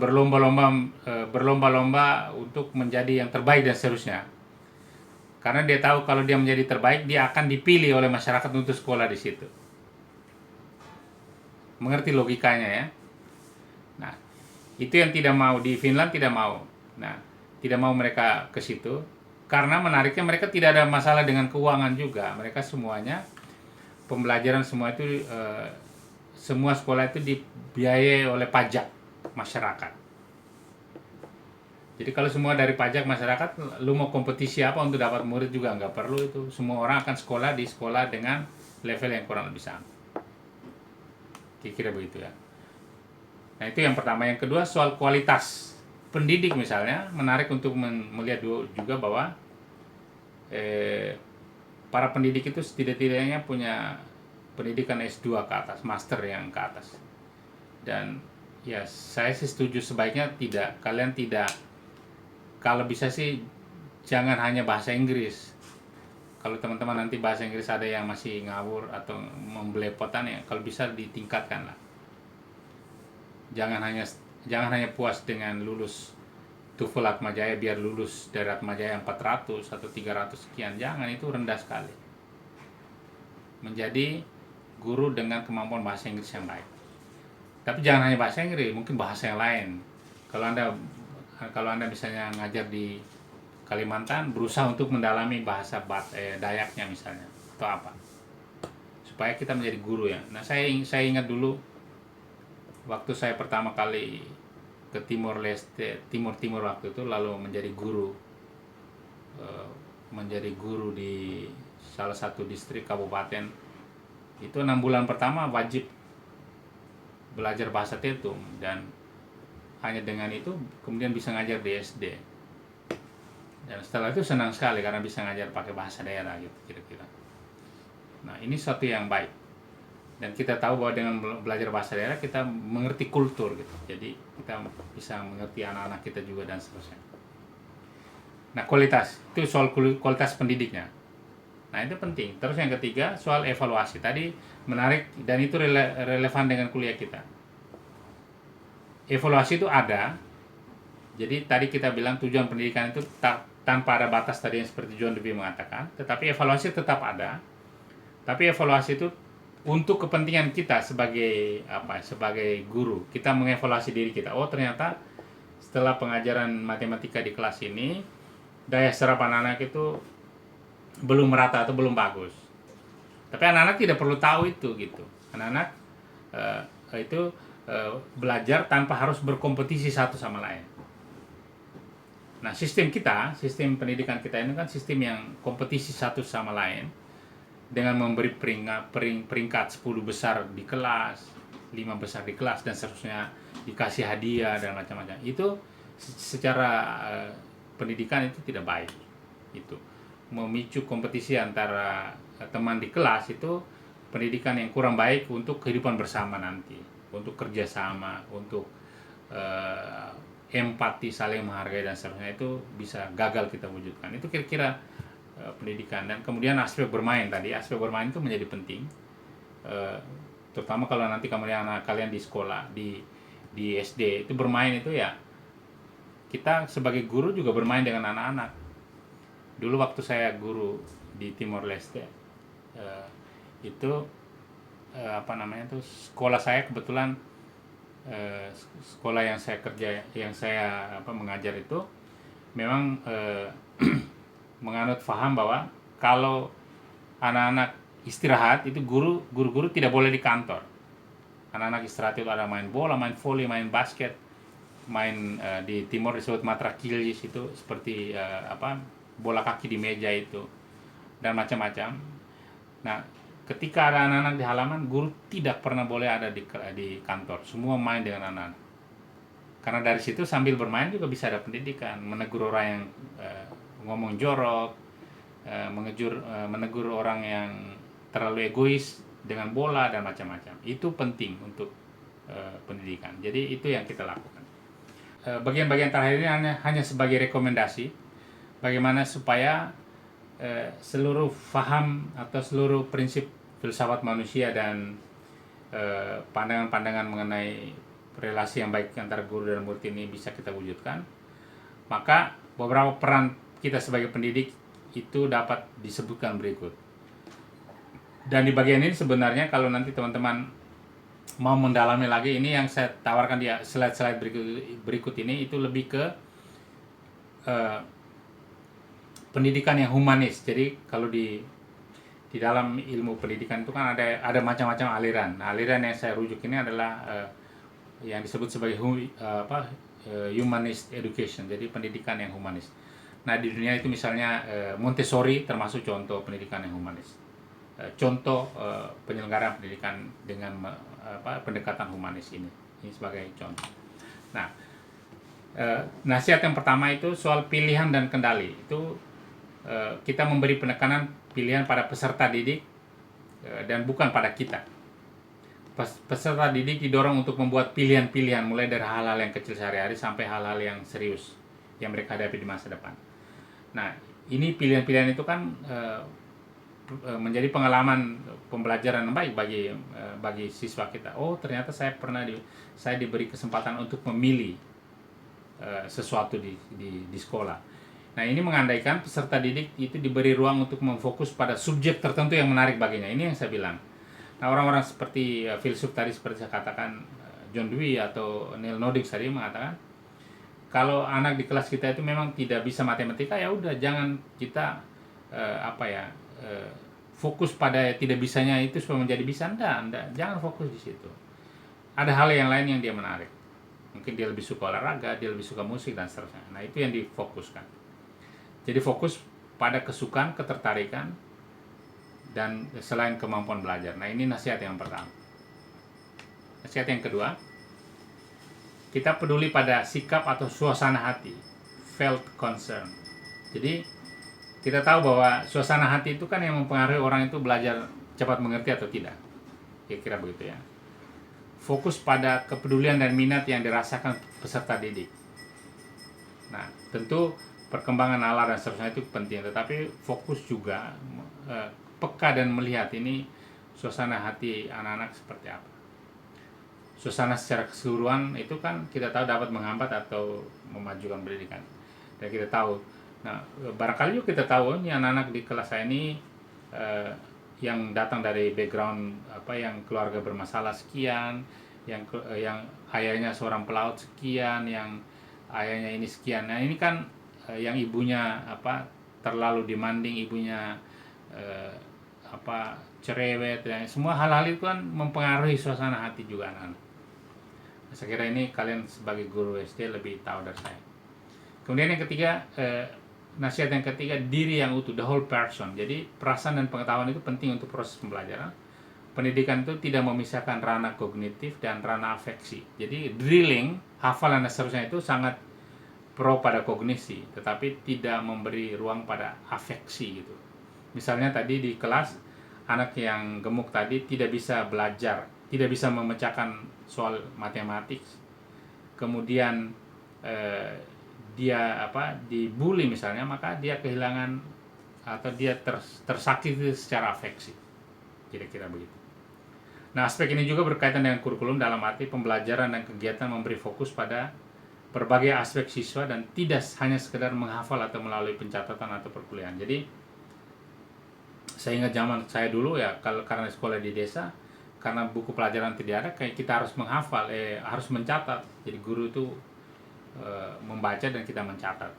berlomba-lomba untuk menjadi yang terbaik dan seterusnya. Karena dia tahu kalau dia menjadi terbaik, dia akan dipilih oleh masyarakat untuk sekolah di situ. Mengerti logikanya ya? Nah, itu yang tidak mau di Finland, tidak mau. Nah, tidak mau mereka ke situ karena menariknya mereka tidak ada masalah dengan keuangan juga. Mereka semuanya pembelajaran semua itu semua sekolah itu dibiayai oleh pajak masyarakat. Jadi kalau semua dari pajak masyarakat, lu mau kompetisi apa untuk dapat murid juga nggak perlu itu. Semua orang akan sekolah di sekolah dengan level yang kurang lebih sama. Kira-kira begitu ya. Nah itu yang pertama. Yang kedua soal kualitas pendidik misalnya, menarik untuk melihat juga bahwa para pendidik itu setidak-tidaknya punya pendidikan S2 ke atas, master yang ke atas. Dan ya saya sih setuju sebaiknya kalian tidak, kalau bisa sih jangan hanya bahasa Inggris. Kalau teman-teman nanti bahasa Inggris ada yang masih ngawur atau membelepotan ya, kalau bisa ditingkatkan lah. Jangan hanya puas dengan lulus TOEFL Atmajaya biar lulus dari Atmajaya 400 atau 300 sekian. Jangan, itu rendah sekali. Menjadi guru dengan kemampuan bahasa Inggris yang baik. Tapi jangan hanya bahasa Inggris, mungkin bahasa yang lain. Kalau Anda misalnya ngajar di Kalimantan, berusaha untuk mendalami bahasa Dayaknya misalnya, atau apa, supaya kita menjadi guru ya. Nah saya ingat dulu waktu saya pertama kali ke Timor waktu itu, lalu menjadi guru di salah satu distrik kabupaten. Itu 6 bulan pertama wajib belajar bahasa Tetum, dan hanya dengan itu kemudian bisa ngajar di SD. Dan setelah itu senang sekali karena bisa ngajar pakai bahasa daerah gitu kira-kira. Nah ini suatu yang baik, dan kita tahu bahwa dengan belajar bahasa daerah kita mengerti kultur gitu. Jadi kita bisa mengerti anak-anak kita juga dan seterusnya. Nah kualitas, itu soal kualitas pendidiknya. Nah itu penting. Terus yang ketiga soal evaluasi, tadi menarik dan itu relevan dengan kuliah kita. Evaluasi itu ada. Jadi tadi kita bilang tujuan pendidikan itu tanpa ada batas tadi yang seperti John Dewey mengatakan, tetapi evaluasi tetap ada. Tapi evaluasi itu untuk kepentingan kita sebagai guru. Kita mengevaluasi diri kita. Oh ternyata setelah pengajaran matematika di kelas ini, daya serap anak-anak itu belum merata atau belum bagus. Tapi anak-anak tidak perlu tahu itu gitu. Anak-anak belajar tanpa harus berkompetisi satu sama lain. Nah sistem pendidikan kita ini kan sistem yang kompetisi satu sama lain, dengan memberi peringkat 10 besar di kelas, 5 besar di kelas dan seterusnya, dikasih hadiah dan macam-macam. Itu secara pendidikan itu tidak baik. Itu memicu kompetisi antara teman di kelas, itu pendidikan yang kurang baik untuk kehidupan bersama nanti, untuk kerjasama, untuk empati, saling menghargai dan seterusnya. Itu bisa gagal kita wujudkan. Itu kira-kira pendidikan. Dan kemudian aspek bermain tadi, aspek bermain itu menjadi penting, terutama kalau nanti kemudian anak kalian di sekolah, di SD itu bermain itu ya, kita sebagai guru juga bermain dengan anak-anak. Dulu waktu saya guru di Timor Leste, sekolah saya kebetulan sekolah yang saya mengajar itu memang menganut paham bahwa kalau anak-anak istirahat itu guru-guru tidak boleh di kantor. Anak-anak istirahat itu ada main bola, main voli, main basket, main di Timor disebut matra kilis itu seperti bola kaki di meja itu dan macam-macam. Nah, ketika ada anak-anak di halaman, guru tidak pernah boleh ada di kantor. Semua main dengan anak-anak. Karena dari situ sambil bermain juga bisa ada pendidikan, menegur orang yang ngomong jorok, menegur orang yang terlalu egois dengan bola dan macam-macam. Itu penting untuk pendidikan. Jadi itu yang kita lakukan. Bagian-bagian terakhir ini hanya sebagai rekomendasi bagaimana supaya seluruh faham atau seluruh prinsip filsafat manusia dan pandangan-pandangan mengenai relasi yang baik antara guru dan murid ini bisa kita wujudkan. Maka beberapa peran kita sebagai pendidik itu dapat disebutkan berikut. Dan di bagian ini sebenarnya kalau nanti teman-teman mau mendalami lagi, ini yang saya tawarkan di slide-slide berikut ini itu lebih ke pendidikan yang humanis. Jadi kalau di dalam ilmu pendidikan itu kan ada macam-macam aliran. Nah, aliran yang saya rujuk ini adalah yang disebut sebagai humanist education. Jadi pendidikan yang humanis. Nah, di dunia itu misalnya Montessori termasuk contoh pendidikan yang humanis. Contoh penyelenggaraan pendidikan dengan pendekatan humanis ini sebagai contoh. Nah, nasihat yang pertama itu soal pilihan dan kendali. Itu kita memberi penekanan pilihan pada peserta didik dan bukan pada kita. Peserta didik didorong untuk membuat pilihan-pilihan mulai dari hal-hal yang kecil sehari-hari sampai hal-hal yang serius yang mereka hadapi di masa depan. Nah, ini pilihan-pilihan itu kan menjadi pengalaman pembelajaran yang baik bagi siswa kita. Oh, ternyata saya diberi kesempatan untuk memilih sesuatu di sekolah. Nah, ini mengandaikan peserta didik itu diberi ruang untuk memfokus pada subjek tertentu yang menarik baginya. Ini yang saya bilang. Nah, orang-orang seperti filsuf tadi seperti saya katakan John Dewey atau Neil Nordic tadi mengatakan kalau anak di kelas kita itu memang tidak bisa matematika, ya udah jangan kita fokus pada tidak bisanya itu supaya menjadi bisa. Enggak, jangan fokus di situ. Ada hal yang lain yang dia menarik. Mungkin dia lebih suka olahraga, dia lebih suka musik dan seterusnya. Nah, itu yang difokuskan. Jadi fokus pada kesukaan, ketertarikan, dan selain kemampuan belajar. Nah, ini nasihat yang pertama. Nasihat yang kedua, kita peduli pada sikap atau suasana hati, felt concern. Jadi kita tahu bahwa suasana hati itu kan yang mempengaruhi orang itu belajar cepat mengerti atau tidak. Kira-kira begitu ya. Fokus pada kepedulian dan minat yang dirasakan peserta didik. Nah, tentu perkembangan nalar dan seterusnya itu penting, tetapi fokus juga peka dan melihat ini suasana hati anak-anak seperti apa. Suasana secara keseluruhan itu kan kita tahu dapat menghambat atau memajukan pendidikan. Dan kita tahu, nah barangkali juga kita tahu ini anak-anak di kelas saya ini yang datang dari background yang keluarga bermasalah sekian, yang ayahnya seorang pelaut sekian, yang ayahnya ini sekian. Nah, ini kan yang ibunya terlalu demanding, ibunya cerewet, dan semua hal-hal itu kan mempengaruhi suasana hati juga anak-anak. Saya kira ini kalian sebagai guru SD lebih tahu dari saya. Kemudian yang ketiga, nasihat yang ketiga, diri yang utuh, the whole person. Jadi perasaan dan pengetahuan itu penting untuk proses pembelajaran. Pendidikan itu tidak memisahkan ranah kognitif dan ranah afeksi. Jadi drilling, hafalan dan seterusnya itu sangat pro pada kognisi, tetapi tidak memberi ruang pada afeksi gitu. Misalnya tadi di kelas, anak yang gemuk tadi tidak bisa belajar, tidak bisa memecahkan soal matematik, kemudian dia dibully misalnya, maka dia kehilangan atau dia tersakiti secara afeksi, kira-kira begitu. Nah, aspek ini juga berkaitan dengan kurikulum dalam arti pembelajaran dan kegiatan memberi fokus pada berbagai aspek siswa dan tidak hanya sekedar menghafal atau melalui pencatatan atau perkuliahan. Jadi saya ingat zaman saya dulu ya, karena sekolah di desa, karena buku pelajaran tidak ada, kayak kita harus menghafal, harus mencatat. Jadi guru itu membaca dan kita mencatat.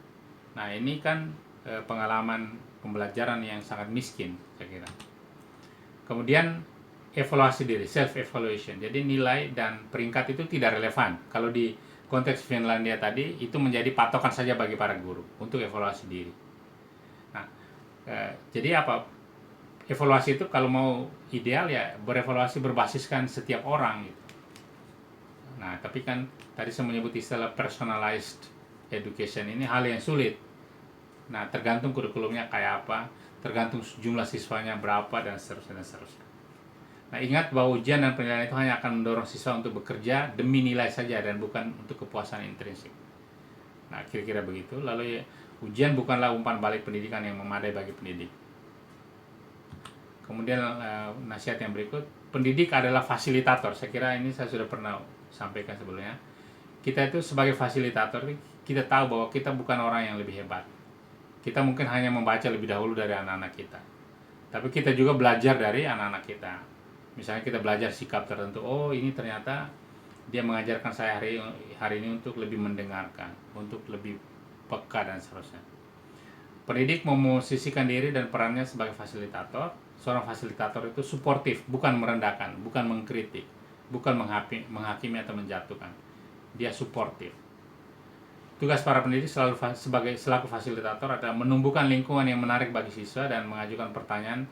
Nah, ini kan pengalaman pembelajaran yang sangat miskin, saya kira. Kemudian evaluasi diri, self evaluation. Jadi nilai dan peringkat itu tidak relevan. Kalau di konteks Finlandia tadi itu menjadi patokan saja bagi para guru untuk evaluasi diri. Nah, jadi apa? Evaluasi itu kalau mau ideal ya berevaluasi berbasiskan setiap orang gitu. Nah, tapi kan tadi saya menyebut istilah personalized education, ini hal yang sulit. Nah, tergantung kurikulumnya kayak apa, tergantung jumlah siswanya berapa, dan seterusnya dan seterusnya. Nah, ingat bahwa ujian dan penilaian itu hanya akan mendorong siswa untuk bekerja demi nilai saja dan bukan untuk kepuasan intrinsik. Nah, kira-kira begitu. Lalu ujian bukanlah umpan balik pendidikan yang memadai bagi pendidik. Kemudian nasihat yang berikut, pendidik adalah fasilitator. Saya kira ini saya sudah pernah sampaikan sebelumnya. Kita itu sebagai fasilitator, kita tahu bahwa kita bukan orang yang lebih hebat. Kita mungkin hanya membaca lebih dahulu dari anak-anak kita. Tapi kita juga belajar dari anak-anak kita. Misalnya kita belajar sikap tertentu, oh ini ternyata dia mengajarkan saya hari ini untuk lebih mendengarkan, untuk lebih peka dan seterusnya. Pendidik memosisikan diri dan perannya sebagai fasilitator. Seorang fasilitator itu suportif, bukan merendahkan, bukan mengkritik, bukan menghakimi atau menjatuhkan. Dia suportif. Tugas para pendidik selaku fasilitator adalah menumbuhkan lingkungan yang menarik bagi siswa dan mengajukan pertanyaan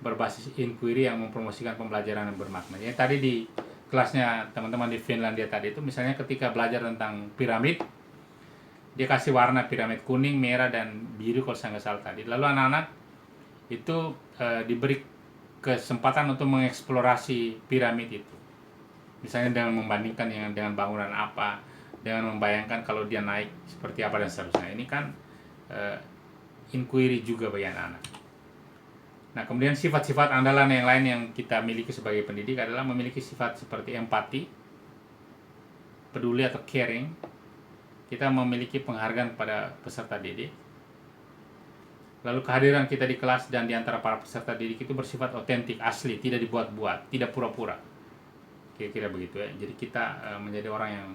berbasis inquiry yang mempromosikan pembelajaran yang bermakna. Jadi tadi di kelasnya teman-teman di Finlandia tadi itu misalnya ketika belajar tentang piramid, dia kasih warna piramid kuning, merah, dan biru kalau saya nggak salah tadi. Lalu anak-anak itu diberi kesempatan untuk mengeksplorasi piramid itu. Misalnya dengan membandingkan dengan bangunan apa, dengan membayangkan kalau dia naik seperti apa dan seterusnya. Ini kan inquiry juga bagi anak-anak. Nah, kemudian sifat-sifat andalan yang lain yang kita miliki sebagai pendidik adalah memiliki sifat seperti empati, peduli atau caring. Kita memiliki penghargaan kepada peserta didik. Lalu kehadiran kita di kelas dan di antara para peserta didik itu bersifat otentik, asli, tidak dibuat-buat, tidak pura-pura. Kira-kira begitu ya. Jadi kita menjadi orang yang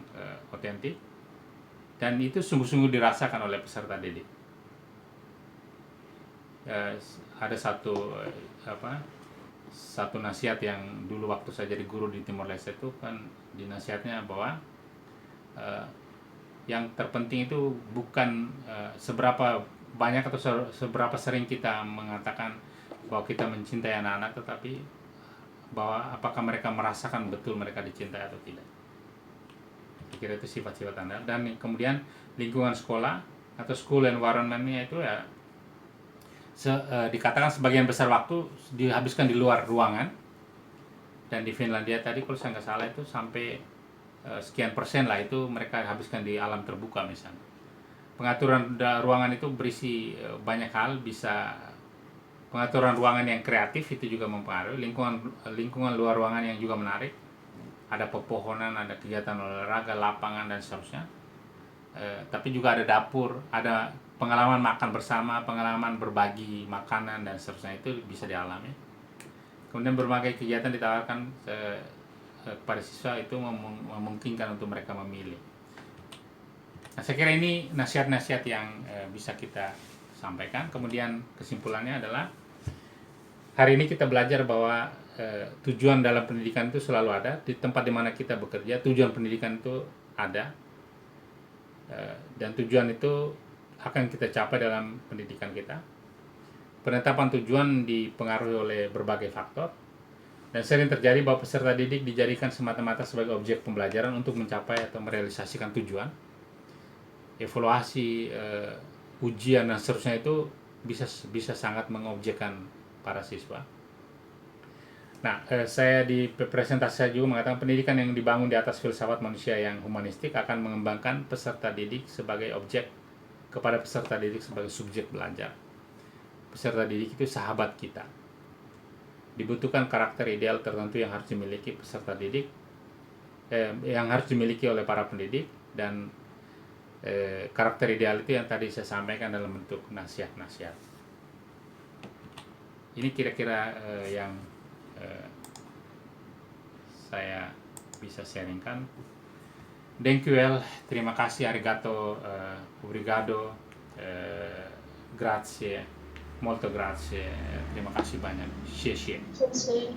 otentik dan itu sungguh-sungguh dirasakan oleh peserta didik. Ada satu nasihat yang dulu waktu saya jadi guru di Timor Leste itu kan dinasihatnya bahwa yang terpenting itu bukan seberapa banyak atau seberapa sering kita mengatakan bahwa kita mencintai anak-anak, tetapi bahwa apakah mereka merasakan betul mereka dicintai atau tidak. Saya kira itu sifat-sifat Anda. Dan kemudian lingkungan sekolah atau school environment-nya itu ya dikatakan sebagian besar waktu dihabiskan di luar ruangan. Dan di Finlandia tadi kalau saya nggak salah itu sampai sekian persen lah itu mereka habiskan di alam terbuka misalnya. Pengaturan ruangan itu berisi banyak hal, bisa pengaturan ruangan yang kreatif itu juga mempengaruhi, lingkungan luar ruangan yang juga menarik, ada pepohonan, ada kegiatan olahraga, lapangan dan seterusnya. Tapi juga ada dapur, ada pengalaman makan bersama, pengalaman berbagi makanan dan seterusnya, itu bisa dialami. Kemudian berbagai kegiatan ditawarkan kepada siswa itu memungkinkan untuk mereka memilih. Nah, saya kira ini nasihat-nasihat yang bisa kita sampaikan. Kemudian kesimpulannya adalah hari ini kita belajar bahwa tujuan dalam pendidikan itu selalu ada. Di tempat di mana kita bekerja, tujuan pendidikan itu ada. Dan tujuan itu akan kita capai dalam pendidikan kita. Penetapan tujuan dipengaruhi oleh berbagai faktor. Dan sering terjadi bahwa peserta didik dijadikan semata-mata sebagai objek pembelajaran untuk mencapai atau merealisasikan tujuan. Evaluasi, ujian dan seterusnya itu bisa sangat mengobjekkan para siswa. Nah, saya di presentasi saya juga mengatakan pendidikan yang dibangun di atas filsafat manusia yang humanistik akan mengembangkan peserta didik sebagai objek kepada peserta didik sebagai subjek belajar. Peserta didik itu sahabat kita. Dibutuhkan karakter ideal tertentu yang harus dimiliki peserta didik, yang harus dimiliki oleh para pendidik, dan karakter ideal itu yang tadi saya sampaikan dalam bentuk nasihat-nasihat. Ini kira-kira yang saya bisa sharingkan. Thank you well, terima kasih, arigato, obrigado, Grazie. Molto grazie. Terima kasih banyak. Xie xie. Xie xie.